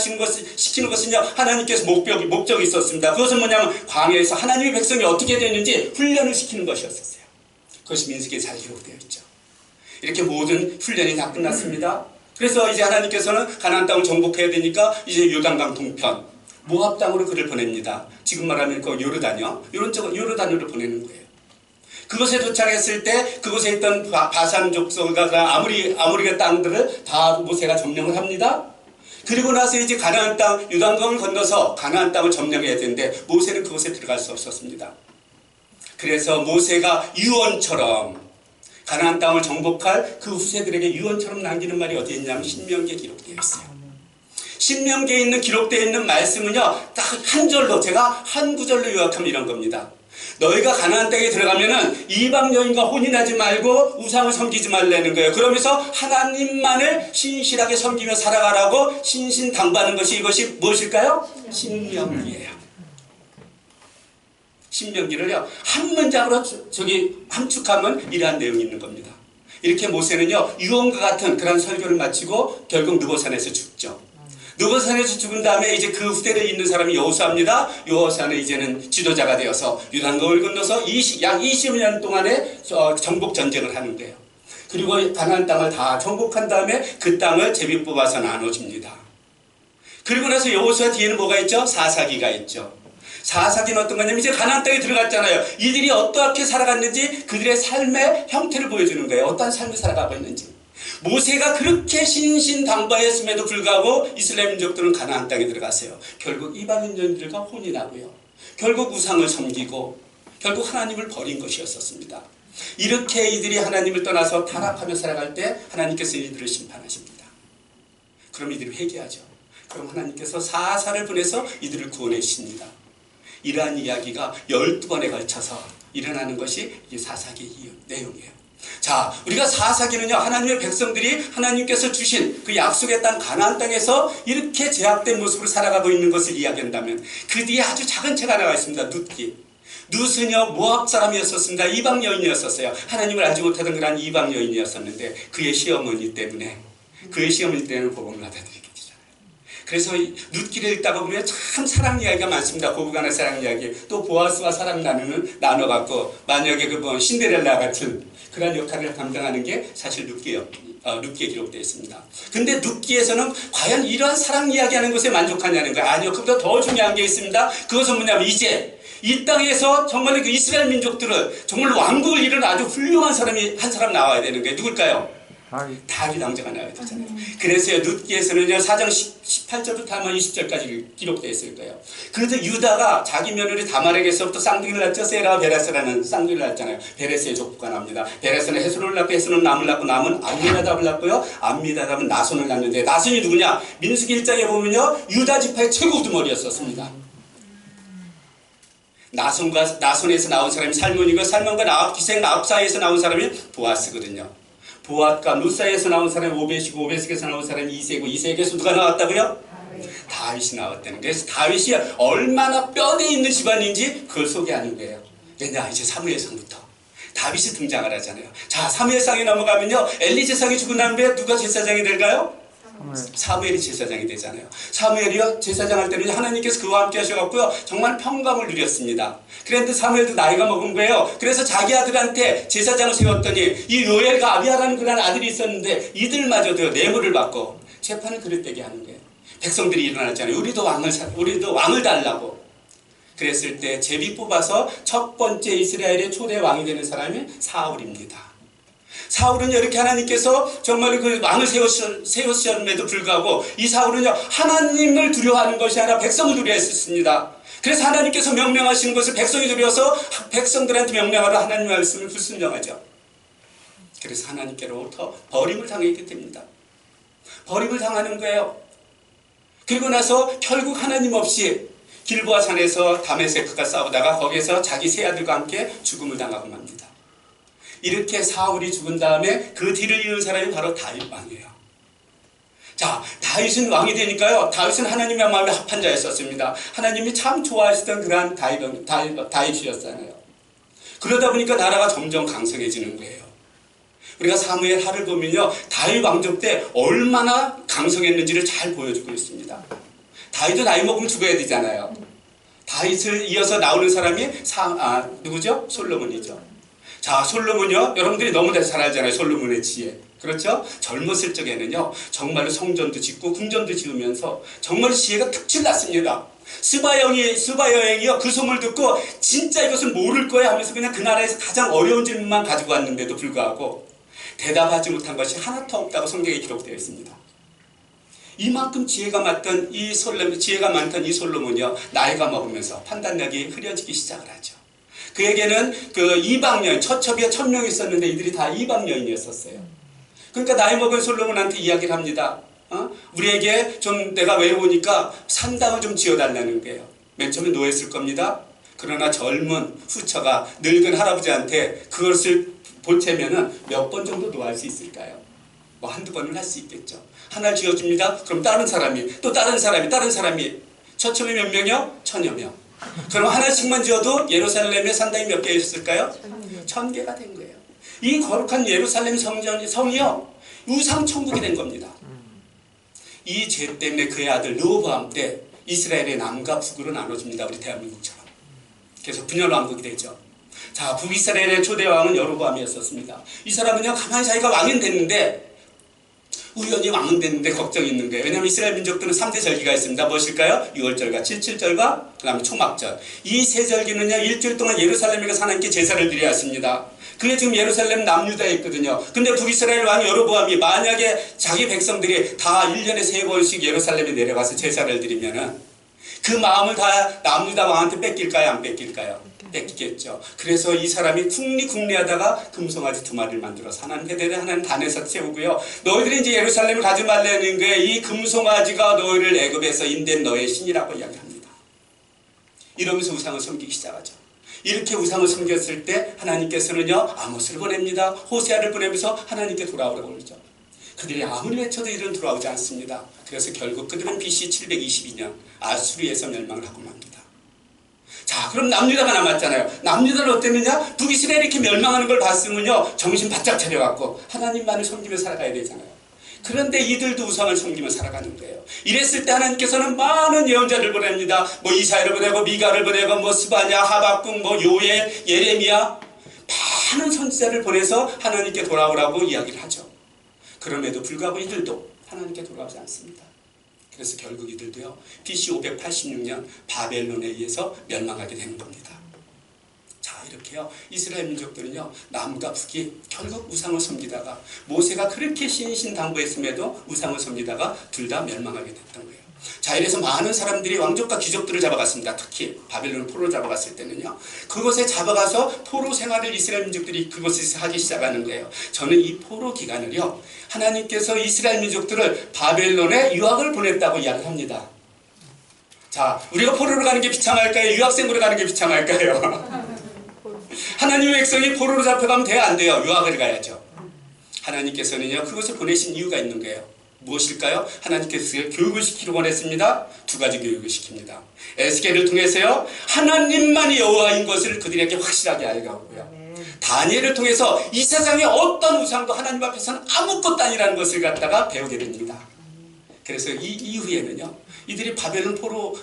시키는 것은요 하나님께서 목적이 있었습니다. 그것은 뭐냐면 광야에서 하나님의 백성이 어떻게 되는지 훈련을 시키는 것이었어요. 그것이 민수기에 잘 기록되어 있죠. 이렇게 모든 훈련이 다 끝났습니다. 그래서 이제 하나님께서는 가나안 땅을 정복해야 되니까 이제 요단강 동편 모압 땅으로 그를 보냅니다. 지금 말하면 그 요르단이요. 요르단으로 보내는 거예요. 그곳에 도착했을 때 그곳에 있던 바산 족속과 아모리의 땅들을 다 모세가 점령을 합니다. 그리고 나서 이제 가나안 땅 요단강을 건너서 가나안 땅을 점령해야 되는데 모세는 그곳에 들어갈 수 없었습니다. 그래서 모세가 유언처럼 가나안 땅을 정복할 그 후세들에게 유언처럼 남기는 말이 어디에 있냐면 신명기에 기록되어 있어요. 신명기에 있는 기록되어 있는 말씀은요 딱 한 절로, 제가 한 구절로 요약하면 이런 겁니다. 너희가 가나안 땅에 들어가면은 이방 여인과 혼인하지 말고 우상을 섬기지 말라는 거예요. 그러면서 하나님만을 신실하게 섬기며 살아가라고 신신당부하는 것이 이것이 무엇일까요? 신명기예요. 신명기를요 한 문장으로 함축하면 이러한 내용이 있는 겁니다. 이렇게 모세는요 유언과 같은 그런 설교를 마치고 결국 느보산에서 죽죠. 느부갓네살 죽은 다음에 이제 그 후대를 잇는 사람이 여호수아입니다. 여호수아는 이제는 지도자가 되어서 요단강을 건너서 약 20년 동안의 정복 전쟁을 하는데요. 그리고 가나안 땅을 다 정복한 다음에 그 땅을 제비 뽑아서 나눠줍니다. 그리고 나서 여호수아 뒤에는 뭐가 있죠? 사사기가 있죠. 사사기는 어떤 거냐면 이제 가나안 땅에 들어갔잖아요. 이들이 어떻게 살아갔는지 그들의 삶의 형태를 보여주는 거예요. 어떠한 삶을 살아가고 있는지. 모세가 그렇게 신신당부했음에도 불구하고 이스라엘 민족들은 가나안 땅에 들어갔어요. 결국 이방인들과 혼이 나고요. 결국 우상을 섬기고 결국 하나님을 버린 것이었었습니다. 이렇게 이들이 하나님을 떠나서 타락하며 살아갈 때 하나님께서 이들을 심판하십니다. 그럼 이들이 회개하죠. 그럼 하나님께서 사사를 보내서 이들을 구원해 주십니다. 이러한 이야기가 12번에 걸쳐서 일어나는 것이 이 사사기의 내용이에요. 자, 우리가 사사기는요, 하나님의 백성들이 하나님께서 주신 그 약속의 땅 가나안 땅에서 이렇게 제약된 모습으로 살아가고 있는 것을 이야기한다면 그 뒤에 아주 작은 책 하나가 있습니다. 룻기. 룻은요 모압 사람이었었습니다. 이방 여인이었었어요. 하나님을 알지 못하던 그런 이방 여인이었었는데 그의 시어머니 때문에 복음을 받아들이게 되잖아요. 그래서 룻기를 읽다가 보면 참 사랑 이야기가 많습니다. 고부간의 사랑 이야기, 또 보아스와 사랑 나눠갖고 만약에 그 신데렐라 같은 그런 역할을 감당하는 게 사실 룻기에 기록되어 있습니다. 근데 룻기에서는 과연 이러한 사랑 이야기하는 것에 만족하냐는 거예요. 아니요, 그보다 더 중요한 게 있습니다. 그것은 뭐냐면 이제 이 땅에서 정말 그 이스라엘 민족들을 정말 왕국을 이루는 아주 훌륭한 사람이 한 사람 나와야 되는 거예요. 누굴까요? 다윗 왕자가 나와야 되잖아요. 그래서 룻기에서는요 4장 18절부터 아마 20절까지 기록되어 있을 거예요. 그래서 유다가 자기 며느리 다말에게서부터 쌍둥이를 낳죠. 세라와 베레스라는 쌍둥이를 낳잖아요. 베레스의 족부가 납니다. 베레스는 헤스론을 낳고 헤스론은 남을 낳고 남은 암미나답을 낳고요. 암미나답은 나손을 낳는데 나손이 누구냐? 민수기 1장에 보면요 유다 지파의 최고 우두머리였었습니다. 나손에서 나온 사람이 살몬이고 살몬과 기생 나합 사이에서 나온 사람이 보아스거든요. 보앗과 룻 사이에서 나온 사람이 오벳이고 오벳에서 나온 사람이 이세고 이세에게서 누가 나왔다고요? 다윗이 나왔다는 거예요. 그래서 다윗이 얼마나 뼈대 있는 집안인지 그걸 소개하는 거예요. 왜냐 이제 사무엘상부터 다윗이 등장을 하잖아요. 자 사무엘상에 넘어가면요 엘리 제사장이 죽은 다음에 누가 제사장이 될까요? 사무엘이 제사장이 되잖아요. 사무엘이요 제사장 할 때는 하나님께서 그와 함께 하셔갖고요 정말 평강을 누렸습니다. 그런데 사무엘도 나이가 먹은 거예요. 그래서 자기 아들한테 제사장을 세웠더니 이 요엘과 아비야라는 그런 아들이 있었는데 이들마저도 뇌물을 받고 재판을 그릇되게 하는 거예요. 백성들이 일어났잖아요. 우리도 왕을 달라고. 그랬을 때 제비 뽑아서 첫 번째 이스라엘의 초대 왕이 되는 사람이 사울입니다. 사울은요 이렇게 하나님께서 정말 그 왕을 세우셨음에도 불구하고 이 사울은요 하나님을 두려워하는 것이 아니라 백성을 두려워했었습니다. 그래서 하나님께서 명령하시는 것을 백성이 두려워서 백성들한테 명령하러 하나님의 말씀을 불순종하죠. 그래서 하나님께로부터 버림을 당하게 됩니다. 버림을 당하는 거예요. 그리고 나서 결국 하나님 없이 길보아 산에서 다메섹과 싸우다가 거기에서 자기 세 아들과 함께 죽음을 당하고 맙니다. 이렇게 사울이 죽은 다음에 그 뒤를 이은 사람이 바로 다윗 왕이에요. 자, 다윗은 왕이 되니까요. 다윗은 하나님의 마음에 합한 자였었습니다. 하나님이 참 좋아하시던 그러한 다윗이었잖아요. 그러다 보니까 나라가 점점 강성해지는 거예요. 우리가 사무엘 하를 보면요. 다윗 왕정 때 얼마나 강성했는지를 잘 보여주고 있습니다. 다윗도 나이 먹으면 죽어야 되잖아요. 다윗을 이어서 나오는 사람이 누구죠? 솔로몬이죠. 자, 솔로몬이요. 여러분들이 너무 잘 알잖아요. 솔로몬의 지혜. 그렇죠? 젊었을 적에는요. 정말로 성전도 짓고 궁전도 지으면서 정말 지혜가 특출났습니다. 스바 여행이요. 그 소문을 듣고 진짜 이것은 모를 거야 하면서 그냥 그 나라에서 가장 어려운 질문만 가지고 왔는데도 불구하고 대답하지 못한 것이 하나도 없다고 성경에 기록되어 있습니다. 이만큼 지혜가 많던 이 솔로몬이요. 나이가 먹으면서 판단력이 흐려지기 시작을 하죠. 그에게는 그 이방 여인, 처첩에 1000명이 있었는데 이들이 다 이방 여인이었었어요. 그러니까 나이 먹은 솔로몬한테 이야기를 합니다. 우리에게 좀 내가 외로우니까 산당을 좀 지어달라는 거예요. 맨 처음에 노했을 겁니다. 그러나 젊은 후처가 늙은 할아버지한테 그것을 보태면은 몇 번 정도 노할 수 있을까요? 뭐 한두 번은 할 수 있겠죠. 하나를 지어줍니다. 그럼 다른 사람이 또 다른 사람이 처첩이 몇 명이요? 1000여 명. 그럼 하나씩만 지어도 예루살렘에 산당이 몇 개 있었을까요? 1000개가 된 거예요. 이 거룩한 예루살렘 성이요 우상 천국이 된 겁니다. 이 죄 때문에 그의 아들 르호보암 때 이스라엘의 남과 북으로 나눠집니다. 우리 대한민국처럼. 그래서 분열왕국이 되죠. 자, 북이스라엘의 초대 왕은 여로보암이었었습니다. 이 사람은요, 가만히 자기가 왕이 됐는데, 우연히 왕은 됐는데 걱정이 있는 거예요. 왜냐하면 이스라엘 민족들은 3대 절기가 있습니다. 무엇일까요? 유월절과 칠칠절과 그 다음에 초막절. 이 세 절기는요, 일주일 동안 예루살렘에 가서 하나님께 제사를 드려야 했습니다. 그게 지금 예루살렘 남유다에 있거든요. 근데 북이스라엘 왕 여로보암이 만약에 자기 백성들이 다 1년에 3번씩 예루살렘에 내려가서 제사를 드리면은 그 마음을 다 남유다 왕한테 뺏길까요? 안 뺏길까요? 뺏기겠죠. 그래서 이 사람이 궁리하다가 금송아지 2마리를 만들어서 하나님 회대를 하나님 단에서 세우고요. 너희들이 이제 예루살렘을 가지 말라는 거에 이 금송아지가 너희를 애굽에서 인된 너의 신이라고 이야기합니다. 이러면서 우상을 섬기기 시작하죠. 이렇게 우상을 섬겼을 때 하나님께서는요, 아모스를 보냅니다. 호세아를 보내면서 하나님께 돌아오라고 그러죠. 그들이 아무리 외쳐도 이들은 돌아오지 않습니다. 그래서 결국 그들은 BC 722년 아수르에서 멸망을 하고 맙니다. 자, 그럼 남유다가 남았잖아요. 남유다는 어땠느냐? 북이스라엘이 이렇게 멸망하는 걸 봤으면요, 정신 바짝 차려갖고 하나님만을 섬기며 살아가야 되잖아요. 그런데 이들도 우상을 섬기며 살아가는 거예요. 이랬을 때 하나님께서는 많은 예언자를 보냅니다. 뭐 이사야를 보내고 미가를 보내고 뭐 스바냐, 하박국, 뭐 요엘, 예레미야, 많은 선지자를 보내서 하나님께 돌아오라고 이야기를 하죠. 그럼에도 불구하고 이들도 하나님께 돌아오지 않습니다. 그래서 결국 이들도요, BC 586년 바벨론에 의해서 멸망하게 되는 겁니다. 자, 이렇게요, 이스라엘 민족들은요, 남과 북이 결국 우상을 섬기다가 모세가 그렇게 신신당부했음에도 우상을 섬기다가 둘 다 멸망하게 됐던 거예요. 자, 이래서 많은 사람들이 왕족과 귀족들을 잡아갔습니다. 특히 바벨론 포로 잡아갔을 때는요, 그곳에 잡아가서 포로 생활을 이스라엘 민족들이 그곳에서 하기 시작하는 거예요. 저는 이 포로 기간을요, 하나님께서 이스라엘 민족들을 바벨론에 유학을 보냈다고 이야기를 합니다. 자, 우리가 포로로 가는 게 비참할까요? 유학생으로 가는 게 비참할까요? 하나님의 백성이 포로로 잡혀가면 돼요, 안 돼요? 유학을 가야죠. 하나님께서는요, 그것을 보내신 이유가 있는 거예요. 무엇일까요? 하나님께서 교육을 시키려고 원했습니다. 2가지 교육을 시킵니다. 에스겔을 통해서요, 하나님만이 여호와인 것을 그들에게 확실하게 알게 하고요, 다니엘을 통해서 이 세상의 어떤 우상도 하나님 앞에서는 아무것도 아니라는 것을 갖다가 배우게 됩니다. 그래서 이 이후에는요, 이들이 바벨론 포로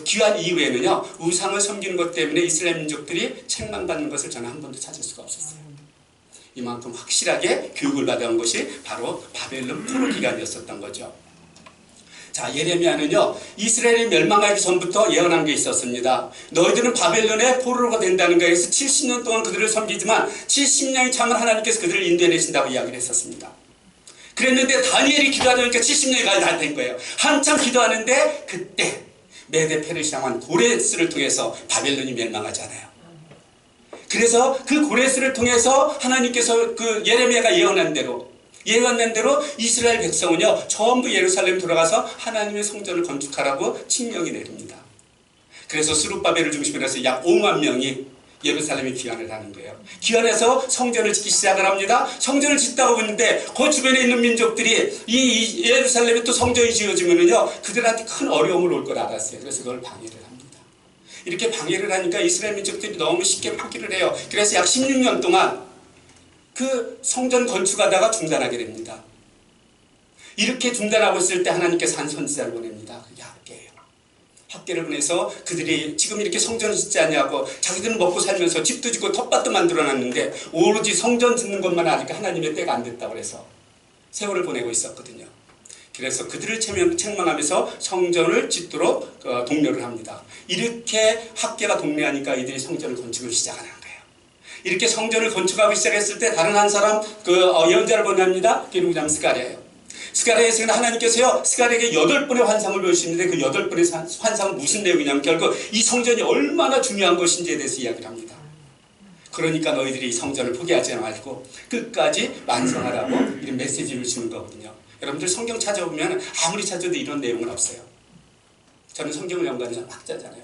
귀환 이후에는요, 우상을 섬기는 것 때문에 이스라엘 민족들이 책망받는 것을 저는 한 번도 찾을 수가 없었어요. 이만큼 확실하게 교육을 받아온 것이 바로 바벨론 포로 기간이었었던 거죠. 자, 예레미야는요, 이스라엘이 멸망하기 전부터 예언한 게 있었습니다. 너희들은 바벨론의 포로가 된다는 거에 서 70년 동안 그들을 섬기지만 70년이 차면 하나님께서 그들을 인도해내신다고 이야기를 했었습니다. 그랬는데 다니엘이 기도하니까 70년이 다 된 거예요. 한참 기도하는데 그때 메데 페르시아 왕 고레스를 통해서 바벨론이 멸망하잖아요. 그래서 그 고레스를 통해서 하나님께서 그 예레미야가 예언한 대로 이스라엘 백성은요, 전부 예루살렘 돌아가서 하나님의 성전을 건축하라고 칙령이 내립니다. 그래서 스룹바벨을 중심으로 해서 약 5만 명이 예루살렘에 귀환을 하는 거예요. 귀환해서 성전을 짓기 시작을 합니다. 성전을 짓다가 보는데 그 주변에 있는 민족들이 이 예루살렘에 또 성전이 지어지면은요, 그들한테 큰 어려움을 올 걸 알았어요. 그래서 그걸 방해를 합니다. 이렇게 방해를 하니까 이스라엘 민족들이 너무 쉽게 포기를 해요. 그래서 약 16년 동안 그 성전 건축하다가 중단하게 됩니다. 이렇게 중단하고 있을 때 하나님께서 한 선지자를 보냅니다. 그게 학개예요. 학개를 보내서 그들이 지금 이렇게 성전을 짓지 않냐고, 자기들은 먹고 살면서 집도 짓고 텃밭도 만들어놨는데 오로지 성전 짓는 것만 하니까 하나님의 때가 안 됐다고 해서 세월을 보내고 있었거든요. 그래서 그들을 책망하면서 성전을 짓도록 독려를 합니다. 이렇게 학개가 독려하니까 이들이 성전을 건축을 시작하는 거예요. 이렇게 성전을 건축하기 시작했을 때 다른 한 사람 예언자를 보냅니다. 그게 누구냐면 스가랴예요. 스가랴에서는 하나님께서요, 스가랴에게 8번의 환상을 보여주시는데 그 8번의 환상은 무슨 내용이냐면 결국 이 성전이 얼마나 중요한 것인지에 대해서 이야기를 합니다. 그러니까 너희들이 이 성전을 포기하지 말고 끝까지 완성하라고 이런 메시지를 주는 거거든요. 여러분들 성경 찾아보면 아무리 찾아도 이런 내용은 없어요. 저는 성경을 연구하는 학자잖아요.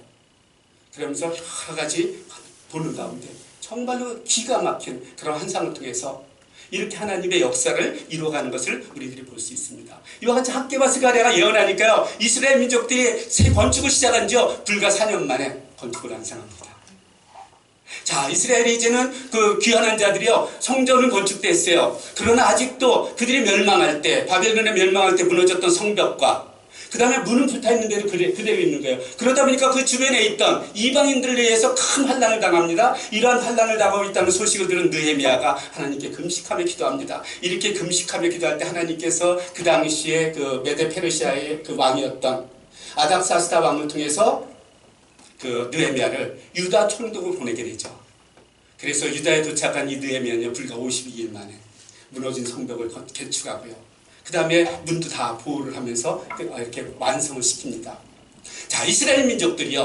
그러면서 여러 가지 보는 가운데 정말로 기가 막힌 그런 환상을 통해서 이렇게 하나님의 역사를 이루어가는 것을 우리들이 볼 수 있습니다. 이와 같이 학개와 스가랴가 예언하니까요, 이스라엘 민족들이 새 건축을 시작한 지 불과 4년 만에 건축을 완성합니다. 자, 이스라엘이 이제는 그 귀환한 자들이요, 성전은 건축됐어요. 그러나 아직도 그들이 멸망할 때, 바벨론에 멸망할 때 무너졌던 성벽과 그 다음에 문은 불타있는 대로 그대로 있는 거예요. 그러다 보니까 그 주변에 있던 이방인들에 의해서 큰 환난을 당합니다. 이러한 환난을 당하고 있다는 소식을 들은 느헤미야가 하나님께 금식하며 기도합니다. 이렇게 금식하며 기도할 때 하나님께서 그 당시에 그 메데 페르시아의 그 왕이었던 아닥사스다 왕을 통해서 그 느헤미야를 유다 총독으로 보내게 되죠. 그래서 유다에 도착한 이 느헤미야는 불과 52일 만에 무너진 성벽을 개축하고요. 그 다음에 문도 다 보호를 하면서 이렇게 완성을 시킵니다. 자, 이스라엘 민족들이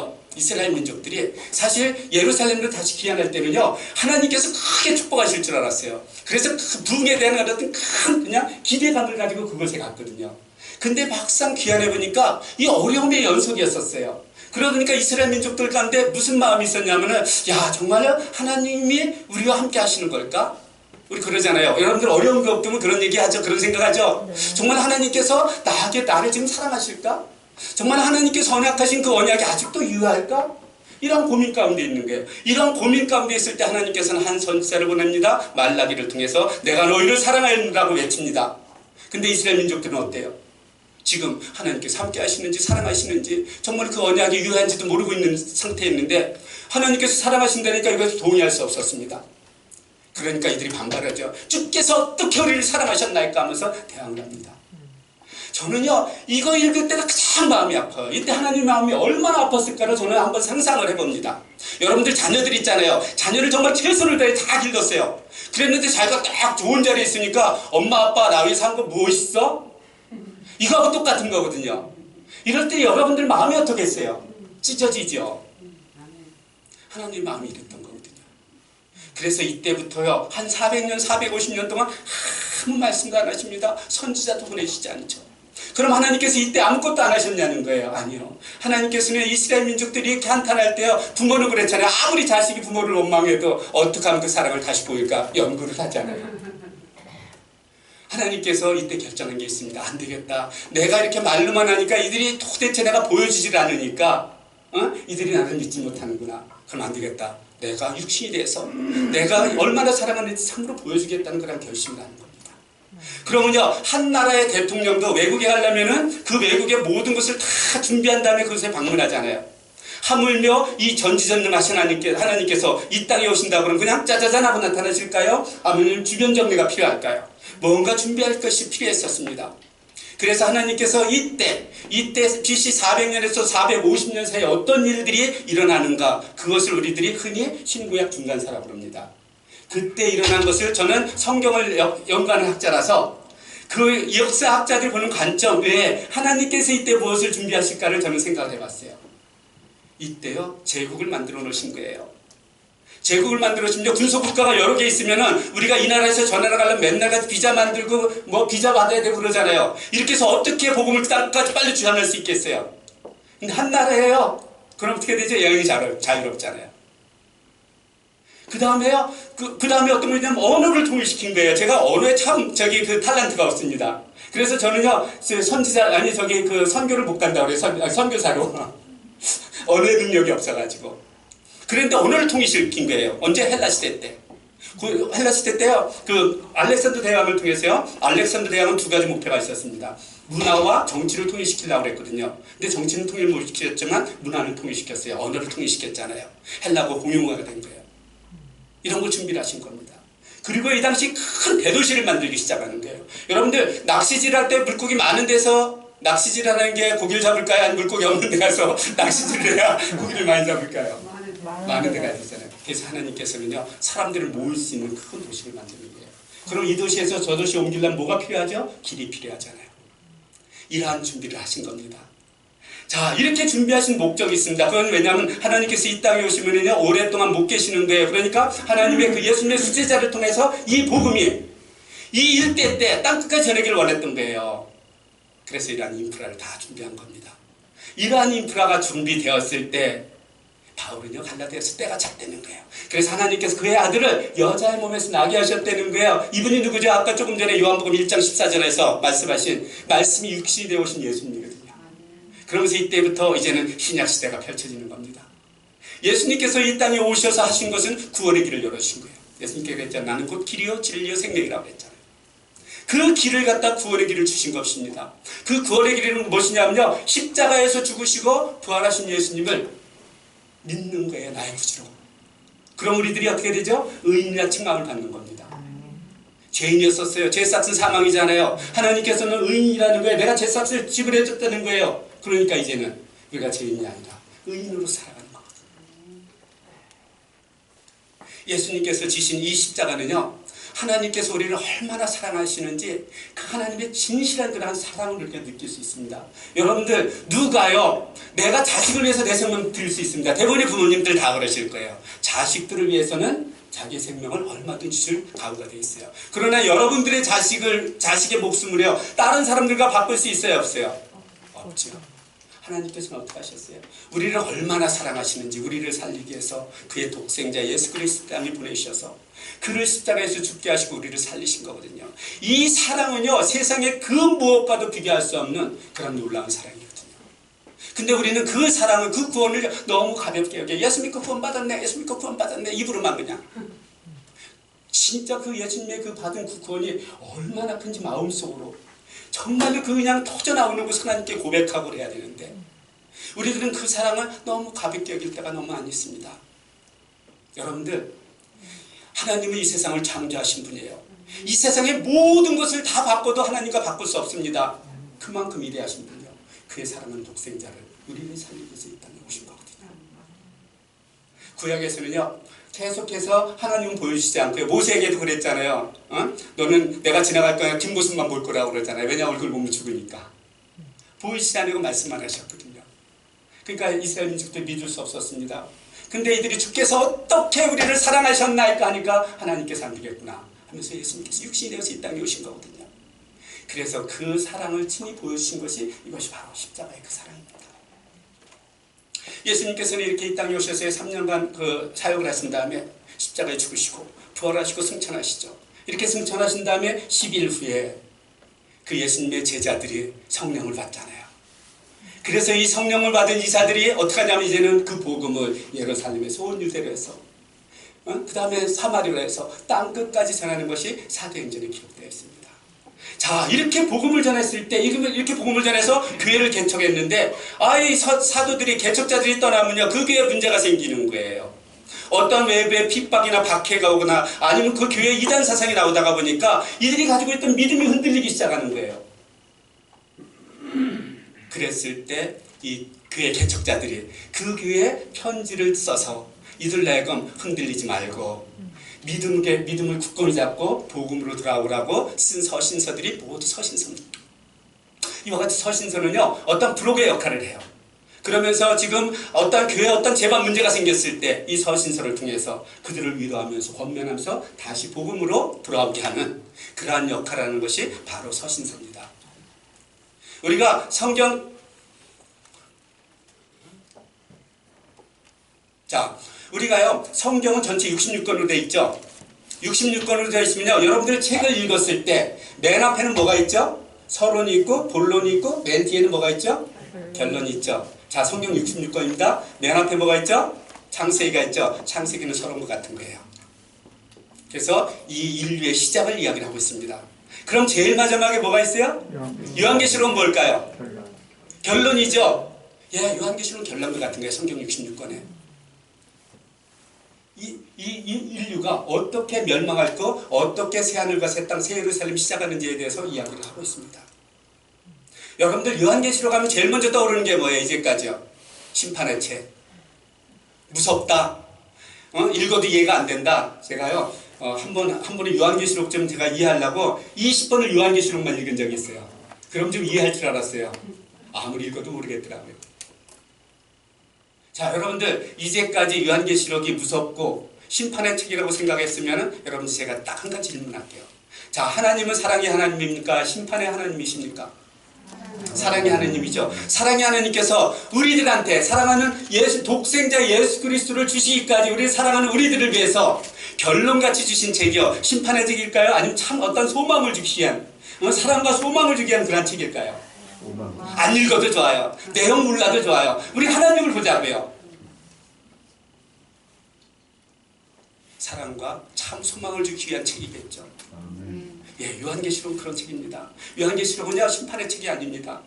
사실 예루살렘으로 다시 귀환할 때는요, 하나님께서 크게 축복하실 줄 알았어요. 그래서 그 부흥에 대한 어떤 큰 그냥 기대감을 가지고 그것에 갔거든요. 근데 막상 귀환해 보니까 이 어려움의 연속이었었어요. 그러다 보니까 이스라엘 민족들 가운데 무슨 마음이 있었냐면은, 야, 정말요? 하나님이 우리와 함께 하시는 걸까? 우리 그러잖아요. 여러분들 어려운 거 없으면 그런 얘기 하죠. 그런 생각하죠. 네. 정말 하나님께서 나를 지금 사랑하실까? 정말 하나님께서 언약하신 그 언약이 아직도 유효할까? 이런 고민 가운데 있는 거예요. 이런 고민 가운데 있을 때 하나님께서는 한 선지자를 보냅니다. 말라기를 통해서 내가 너희를 사랑하노라고 외칩니다. 근데 이스라엘 민족들은 어때요? 지금 하나님께서 함께 하시는지 사랑하시는지 정말 그 언약이 유효한지도 모르고 있는 상태에 있는데 하나님께서 사랑하신다니까 이것을 동의할 수 없었습니다. 그러니까 이들이 반발하죠. 주께서 어떻게 우리를 사랑하셨나이까 하면서 대항을 합니다. 저는요, 이거 읽을 때가 가장 마음이 아파요. 이때 하나님 마음이 얼마나 아팠을까를 저는 한번 상상을 해봅니다. 여러분들 자녀들 있잖아요. 자녀를 정말 최선을 다해 다 길렀어요. 그랬는데 자기가 딱 좋은 자리에 있으니까 엄마 아빠 나 위해서 한 거 무엇 있어? 이거하고 똑같은 거거든요. 이럴 때 여러분들 마음이 어떻겠어요? 찢어지죠. 하나님 마음이 이랬던 거거든요. 그래서 이때부터요, 한 400년, 450년 동안 아무 말씀도 안 하십니다. 선지자도 보내시지 않죠. 그럼 하나님께서 이때 아무것도 안 하셨냐는 거예요. 아니요. 하나님께서는 이스라엘 민족들이 이렇게 한탄할 때요, 부모는 그랬잖아요. 아무리 자식이 부모를 원망해도 어떻게 하면 그 사랑을 다시 보일까 연구를 하잖아요. 하나님께서 이때 결정한 게 있습니다. 안 되겠다. 내가 이렇게 말로만 하니까 이들이 도대체 내가 보여주질 않으니까 이들이 나를 믿지 못하는구나. 그럼 안 되겠다. 내가 육신이 돼서 내가 얼마나 사랑하는지 참으로 보여주겠다는 그런 결심을 하는 겁니다. 그러면요, 한 나라의 대통령도 외국에 가려면은 그 외국의 모든 것을 다 준비한 다음에 그것에 방문하잖아요. 하물며 이 전지전능하신 하나님께서 이 땅에 오신다 그러면 그냥 짜자잔 하고 나타나실까요? 아니면 주변 정리가 필요할까요? 뭔가 준비할 것이 필요했었습니다. 그래서 하나님께서 이때 BC 400년에서 450년 사이에 어떤 일들이 일어나는가, 그것을 우리들이 흔히 신구약 중간사라고 부릅니다. 그때 일어난 것을 저는 성경을 연구하는 학자라서 그 역사학자들이 보는 관점 외에 하나님께서 이때 무엇을 준비하실까를 저는 생각을 해봤어요. 이때요, 제국을 만들어 놓으신 거예요. 제국을 만들어주면 군소국가가 여러 개 있으면은 우리가 이 나라에서 저 나라 가려면 맨날 같이 비자 만들고 뭐 비자 받아야 되고 그러잖아요. 이렇게 해서 어떻게 복음을 땅까지 빨리 주장할 수 있겠어요? 근데 한 나라예요. 그럼 어떻게 되죠? 영향이 자유롭잖아요. 그 다음에요, 그 다음에 어떤 거냐면 언어를 통일시킨 거예요. 제가 언어에 참 그 탤런트가 없습니다. 그래서 저는요, 선교를 못 간다고 그래요. 선교사로. 언어의 능력이 없어가지고. 그런데 언어를 통일시킨 거예요. 언제? 헬라 시대 때. 그 헬라 시대 때요, 그 알렉산더 대왕을 통해서요, 알렉산더 대왕은 두 가지 목표가 있었습니다. 문화와 정치를 통일시키려고 그랬거든요. 근데 정치는 통일 못 시켰지만 문화는 통일시켰어요. 언어를 통일시켰잖아요. 헬라고 공용어가 된 거예요. 이런 걸 준비를 하신 겁니다. 그리고 이 당시 큰 대도시를 만들기 시작하는 거예요. 여러분들 낚시질 할 때 물고기 많은 데서 낚시질하는 게 고기를 잡을까요? 아니면 물고기 없는 데 가서 낚시질을 해야 고기를 많이 잡을까요? 많은 데가 되잖아요. 그래서 하나님께서는요, 사람들을 모을 수 있는 큰 도시를 만드는 거예요. 그럼 이 도시에서 저 도시 옮기려면 뭐가 필요하죠? 길이 필요하잖아요. 이러한 준비를 하신 겁니다. 자, 이렇게 준비하신 목적이 있습니다. 그건 왜냐하면 하나님께서 이 땅에 오시면은요, 오랫동안 못 계시는 거예요. 그러니까 하나님의 그 예수님의 수제자를 통해서 이 복음이 이 일대 때 땅끝까지 전하기를 원했던 거예요. 그래서 이러한 인프라를 다 준비한 겁니다. 이러한 인프라가 준비되었을 때 바울은요, 갈라디아서 때가 찼다는 거예요. 그래서 하나님께서 그의 아들을 여자의 몸에서 나게 하셨다는 거예요. 이분이 누구죠? 아까 조금 전에 요한복음 1장 14절에서 말씀하신 말씀이 육신이 되어 오신 예수님이거든요. 그러면서 이때부터 이제는 신약 시대가 펼쳐지는 겁니다. 예수님께서 이 땅에 오셔서 하신 것은 구원의 길을 열어주신 거예요. 예수님께서 그랬잖아요. 나는 곧 길이요 진리요 생명이라고 했잖아요. 그 길을 갖다 구원의 길을 주신 것입니다. 그 구원의 길은 무엇이냐면요, 십자가에서 죽으시고 부활하신 예수님을 믿는 거예요. 나의 구주로. 그럼 우리들이 어떻게 되죠? 의인이라 칭함을 받는 겁니다. 죄인이었었어요. 죄값은 사망이잖아요. 하나님께서는 의인이라는 거예요. 내가 죄값을 지불해줬다는 거예요. 그러니까 이제는 우리가 죄인이 아니라 의인으로 살아가는 거거든요. 예수님께서 지신 이 십자가는요, 하나님께서 우리를 얼마나 사랑하시는지 그 하나님의 진실한 그러한 사랑을 우리가 느낄 수 있습니다. 여러분들, 누가요, 내가 자식을 위해서 내 생명 드릴 수 있습니다. 대부분의 부모님들 다 그러실 거예요. 자식들을 위해서는 자기 생명을 얼마든지 줄 각오가 되어 있어요. 그러나 여러분들의 자식의 목숨을요, 다른 사람들과 바꿀 수 있어요, 없어요? 없죠. 하나님께서는 어떻게 하셨어요? 우리를 얼마나 사랑하시는지, 우리를 살리기 위해서 그의 독생자 예수 그리스도 땅에 보내주셔서 그를 십자가에서 죽게 하시고 우리를 살리신 거거든요. 이 사랑은요, 세상의 그 무엇과도 비교할 수 없는 그런 놀라운 사랑이거든요. 근데 우리는 그 사랑을, 그 구원을 너무 가볍게 여겨. 예수 믿고 구원받았네, 예수 믿고 구원받았네, 입으로만 그냥. 진짜 그 예수님의 그 받은 그 구원이 얼마나 큰지 마음속으로 정말로 그 그냥 터져나오는 것을 하나님께 고백하고 그래야 되는데, 우리들은 그 사랑을 너무 가볍게 여길 때가 너무 많이 있습니다. 여러분들, 하나님은 이 세상을 창조하신 분이에요. 이 세상의 모든 것을 다 바꿔도 하나님과 바꿀 수 없습니다. 그만큼 위대하신 분이요. 그의 사랑하는 독생자를 우리를 살리기 위해서 이 땅에 오신 거거든요. 구약에서는요, 계속해서 하나님은 보여주시지 않고요. 모세에게도 그랬잖아요. 너는 내가 지나갈 거야 긴 모습만 볼 거라고 그러잖아요. 왜냐, 얼굴 보면 죽으니까. 보이시지 않고 말씀만 하셨거든요. 그러니까 이스라엘 민족도 믿을 수 없었습니다. 근데 이들이 주께서 어떻게 우리를 사랑하셨나이까 하니까 하나님께서 안 되겠구나 하면서 예수님께서 육신이 되어서 이 땅에 오신 거거든요. 그래서 그 사랑을 친히 보여주신 것이 이것이 바로 십자가의 그 사랑입니다. 예수님께서는 이렇게 이 땅에 오셔서 3년간 그 사역을 하신 다음에 십자가에 죽으시고 부활하시고 승천하시죠. 이렇게 승천하신 다음에 10일 후에 그 예수님의 제자들이 성령을 받잖아요. 그래서 이 성령을 받은 이사들이 어떻게 하냐면 이제는 그 복음을 예루살렘에서 온 유대로 해서 그 다음에 사마리아로 해서 땅끝까지 전하는 것이 사도행전에 기록되어 있습니다. 자, 이렇게 복음을 전했을 때, 이렇게 복음을 전해서 교회를 개척했는데, 이 사도들이, 개척자들이 떠나면요, 그 교회에 문제가 생기는 거예요. 어떤 외부의 핍박이나 박해가 오거나 아니면 그 교회에 이단 사상이 나오다가 보니까 이들이 가지고 있던 믿음이 흔들리기 시작하는 거예요. 그랬을 때 이 교회 개척자들이 그 교회에 편지를 써서 이들 내금 흔들리지 말고 믿음을 굳건히 잡고 복음으로 돌아오라고 쓴 서신서들이 모두 서신서입니다. 이와 같이 서신서는요, 어떤 브로그의 역할을 해요. 그러면서 지금 어떤 교회에 어떤 재반 문제가 생겼을 때 이 서신서를 통해서 그들을 위로하면서 권면하면서 다시 복음으로 돌아오게 하는 그러한 역할을 하는 것이 바로 서신서입니다. 우리가 우리가요, 성경은 전체 66권으로 되어 있죠. 66권으로 되어 있으면요, 여러분들 책을 읽었을 때 맨 앞에는 뭐가 있죠? 서론이 있고 본론이 있고 맨 뒤에는 뭐가 있죠? 결론이 있죠. 자, 성경 66권입니다. 맨 앞에 뭐가 있죠? 창세기가 있죠. 창세기는 서론과 같은 거예요. 그래서 이 인류의 시작을 이야기를 하고 있습니다. 그럼 제일 마지막에 뭐가 있어요? 요한계시록은 뭘까요? 결론이죠. 예, 요한계시록은 결론과 같은 거예요. 성경 66권에. 이 인류가 어떻게 멸망할고 어떻게 새하늘과 새 땅, 새 예루살렘이 시작하는지에 대해서 이야기를 하고 있습니다. 여러분들, 요한계시록 하면 제일 먼저 떠오르는 게 뭐예요? 이제까지요. 심판의 책. 무섭다. 읽어도 이해가 안 된다. 제가요, 한 번에 요한계시록 좀 제가 이해하려고 20번을 요한계시록만 읽은 적이 있어요. 그럼 좀 이해할 줄 알았어요. 아무리 읽어도 모르겠더라고요. 자, 여러분들, 이제까지 요한계시록이 무섭고 심판의 책이라고 생각했으면 여러분들 제가 딱 한 가지 질문할게요. 자, 하나님은 사랑의 하나님입니까? 심판의 하나님이십니까? 사랑의 하나님이죠. 사랑의 하나님께서 우리들한테 사랑하는 독생자 예수 그리스도를 주시기까지 우리를 사랑하는 우리들을 위해서 결론같이 주신 책이요, 심판의 책일까요? 아니면 참 어떤 소망을 주기 위한, 사랑과 소망을 주기 위한 그런 책일까요? 안 읽어도 좋아요. 내용 몰라도 좋아요. 우리 하나님을 보자고요. 사랑과 참 소망을 주기 위한 책이겠죠. 아멘. 예, 요한계시록은 그런 책입니다. 요한계시록은요 심판의 책이 아닙니다.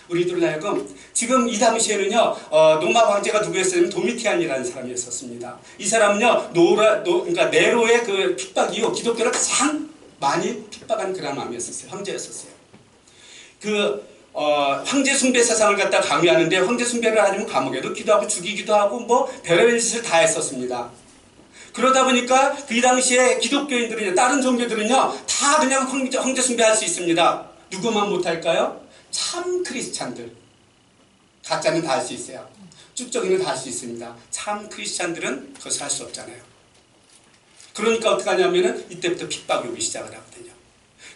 우리들 하여금 지금 이 당시에는요 로마 황제가 누구였냐면 도미티안이라는 사람이었었습니다. 이 사람은요 그러니까 네로의 그 핍박 이후 기독교를 가장 많이 핍박한 그런 마음이었었어요. 황제였었어요. 황제 숭배 사상을 갖다 강요하는데 황제 숭배를 하려면 감옥에 넣기도 하고 죽이기도 하고 뭐 별의별 짓을 다 했었습니다. 그러다 보니까 그 당시에 기독교인들은요, 다른 종교들은요 다 그냥 황제 숭배할 수 있습니다. 누구만 못할까요? 참 크리스찬들. 가짜는 다 할 수 있어요. 쭉정이는 다 할 수 있습니다. 참 크리스찬들은 그것을 할 수 없잖아요. 그러니까 어떻게 하냐면은 이때부터 핍박이 오기 시작을 하거든요.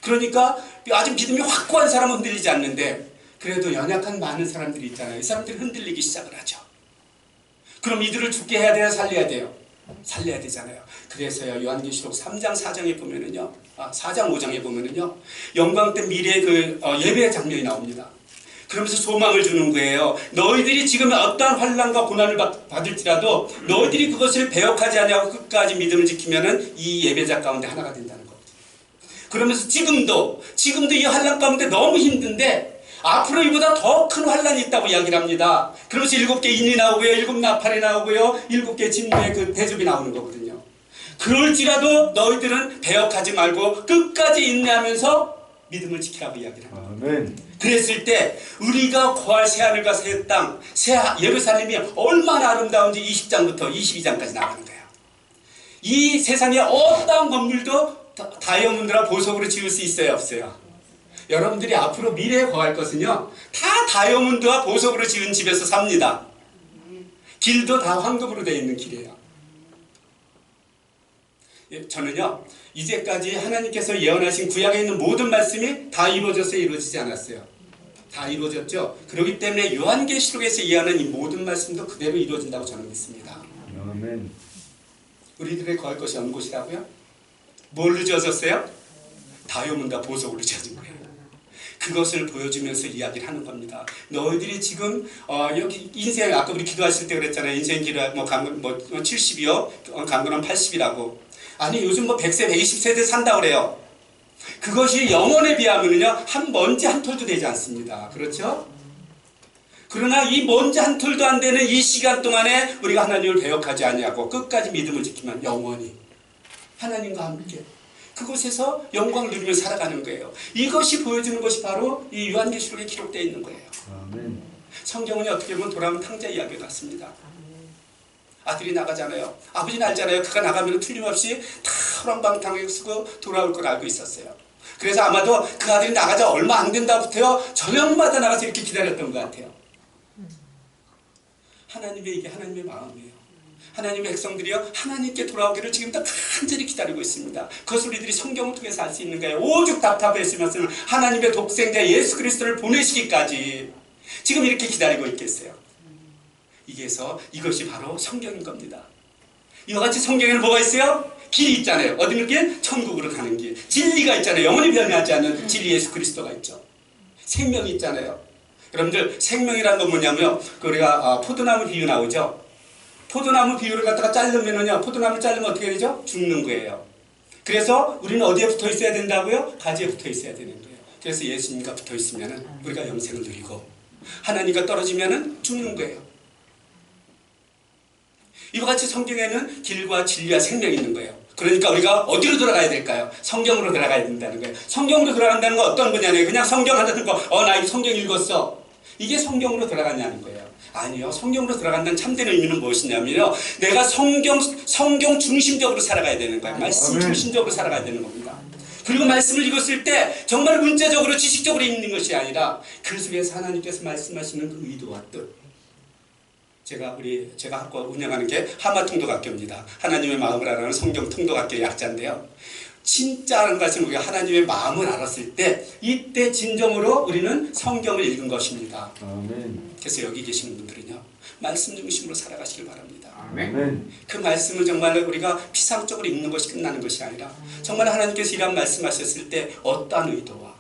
그러니까 아주 믿음이 확고한 사람은 흔들리지 않는데 그래도 연약한 많은 사람들이 있잖아요. 이 사람들이 흔들리기 시작을 하죠. 그럼 이들을 죽게 해야 돼요? 살려야 돼요? 살려야 되잖아요. 그래서요 요한계시록 3장 4장에 보면은요 4장 5장에 보면은요 영광된 미래의 그 예배 장면이 나옵니다. 그러면서 소망을 주는 거예요. 너희들이 지금 어떠한 환난과 고난을 받을지라도 너희들이 그것을 배역하지 않냐고 끝까지 믿음을 지키면은 이 예배자 가운데 하나가 된다는 거거든요. 그러면서 지금도 이 환난 가운데 너무 힘든데 앞으로 이보다 더 큰 환난이 있다고 이야기를 합니다. 그러면서 7개 인이 나오고요, 7 나팔이 나오고요, 7개 진노의 그 대접이 나오는 거거든요. 그럴지라도 너희들은 배역하지 말고 끝까지 인내하면서 믿음을 지키라고 이야기를 합니다. 아멘. 그랬을 때 우리가 거할 새하늘과 새 땅, 예루살렘이 얼마나 아름다운지 20장부터 22장까지 나가는 거예요. 이 세상에 어떠한 건물도 다이아몬드나 보석으로 지을 수 있어요, 없어요? 여러분들이 앞으로 미래에 거할 것은요 다 다이아몬드와 보석으로 지은 집에서 삽니다. 길도 다 황금으로 되어 있는 길이에요. 저는요 이제까지 하나님께서 예언하신 구약에 있는 모든 말씀이 다 이루어져서 이루어지지 않았어요. 다 이루어졌죠. 그렇기 때문에 요한계시록에서 예언한 이 모든 말씀도 그대로 이루어진다고 저는 믿습니다. 아멘. 우리들의 거할 것이 어느 곳이라고요? 뭘로 지어졌어요? 다이아몬드와 보석으로 지어진 거예요. 그것을 보여주면서 이야기를 하는 겁니다. 너희들이 지금 여기 인생 아까 우리 기도하실 때 그랬잖아요. 인생 기도 뭐 강건 70이요, 강건은 80이라고. 아니 요즘 뭐 100세, 120세대 산다 그래요. 그것이 영혼에 비하면은요 한 먼지 한 톨도 되지 않습니다. 그렇죠? 그러나 이 먼지 한 톨도 안 되는 이 시간 동안에 우리가 하나님을 배역하지 아니하고 끝까지 믿음을 지키면 영원히 하나님과 함께 그곳에서 영광을 누리며 살아가는 거예요. 이것이 보여주는 것이 바로 이 요한계시록에 기록되어 있는 거예요. 아멘. 성경은 어떻게 보면 돌아오는 탕자 이야기 같습니다. 아들이 나가잖아요. 아버지는 알잖아요. 그가 나가면 틀림없이 다 허랑방탕하게 쓰고 돌아올 걸 알고 있었어요. 그래서 아마도 그 아들이 나가자 얼마 안 된다부터요 저녁마다 나가서 이렇게 기다렸던 것 같아요. 이게 하나님의 마음이에요. 하나님의 백성들이요 하나님께 돌아오기를 지금도 간절히 기다리고 있습니다. 그것을 우리들이 성경을 통해서 알 수 있는 거예요. 오죽 답답했으면 하나님의 독생자 예수 그리스도를 보내시기까지 지금 이렇게 기다리고 있겠어요. 이것이 바로 성경인 겁니다. 이와 같이 성경에는 뭐가 있어요? 길이 있잖아요. 어디는 길? 천국으로 가는 길. 진리가 있잖아요. 영원히 변하지 않는 진리 예수 그리스도가 있죠. 생명이 있잖아요. 여러분들 생명이란 건 뭐냐면요 우리가 포도나무 비유 나오죠. 포도나무 비유를 갖다가 자르면은요 포도나무를 자르면 어떻게 되죠? 죽는 거예요. 그래서 우리는 어디에 붙어 있어야 된다고요? 가지에 붙어 있어야 되는 거예요. 그래서 예수님과 붙어 있으면은 우리가 영생을 누리고 하나님과 떨어지면은 죽는 거예요. 이와 같이 성경에는 길과 진리와 생명이 있는 거예요. 그러니까 우리가 어디로 돌아가야 될까요? 성경으로 돌아가야 된다는 거예요. 성경으로 돌아간다는 건 어떤 거냐면 그냥 성경 하다는 거 나 이 성경 읽었어. 이게 성경으로 돌아가냐는 거예요. 아니요. 성경으로 들어간다는 참된 의미는 무엇이냐면요. 내가 성경 중심적으로 살아가야 되는 거예요. 말씀 중심적으로 살아가야 되는 겁니다. 그리고 말씀을 읽었을 때 정말 문자적으로 지식적으로 읽는 것이 아니라 그 속에서 하나님께서 말씀하시는 그 의도와 뜻. 제가 학과 운영하는 게 하마통독학교입니다. 하나님의 마음을 알아가는 성경 통독학교 약자인데요. 진짜라는 것은 우리가 하나님의 마음을 알았을 때 이때 진정으로 우리는 성경을 읽은 것입니다. 아멘. 그래서 여기 계시는 분들은요 말씀 중심으로 살아가시길 바랍니다. 아멘. 그 말씀을 정말 우리가 피상적으로 읽는 것이 끝나는 것이 아니라 정말 하나님께서 이런 말씀하셨을 때 어떠한 의도와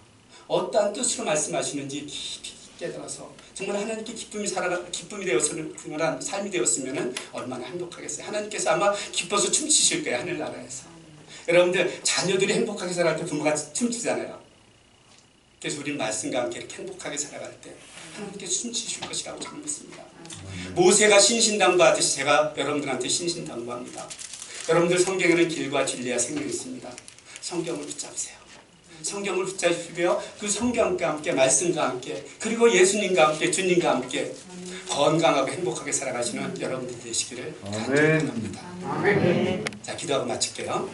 어떠한 뜻으로 말씀하시는지 깊이 깨달아서 정말 하나님께 기쁨이 되었으면 그런 삶이 되었으면 얼마나 행복하겠어요. 하나님께서 아마 기뻐서 춤추실 거예요. 하늘나라에서. 여러분들 자녀들이 행복하게 살아갈 때 부모가 춤추잖아요. 그래서 우리는 말씀과 함께 이렇게 행복하게 살아갈 때 하나님께서 춤추실 것이라고 저는 믿습니다. 모세가 신신당부하듯이 제가 여러분들한테 신신당부합니다. 여러분들 성경에는 길과 진리와 생명이 있습니다. 성경을 붙잡으세요. 성경을 붙잡으시고요. 그 성경과 함께 말씀과 함께 그리고 예수님과 함께 주님과 함께 건강하고 행복하게 살아가시는 여러분들 되시기를 간절히 바랍니다. 자, 기도하고 마칠게요.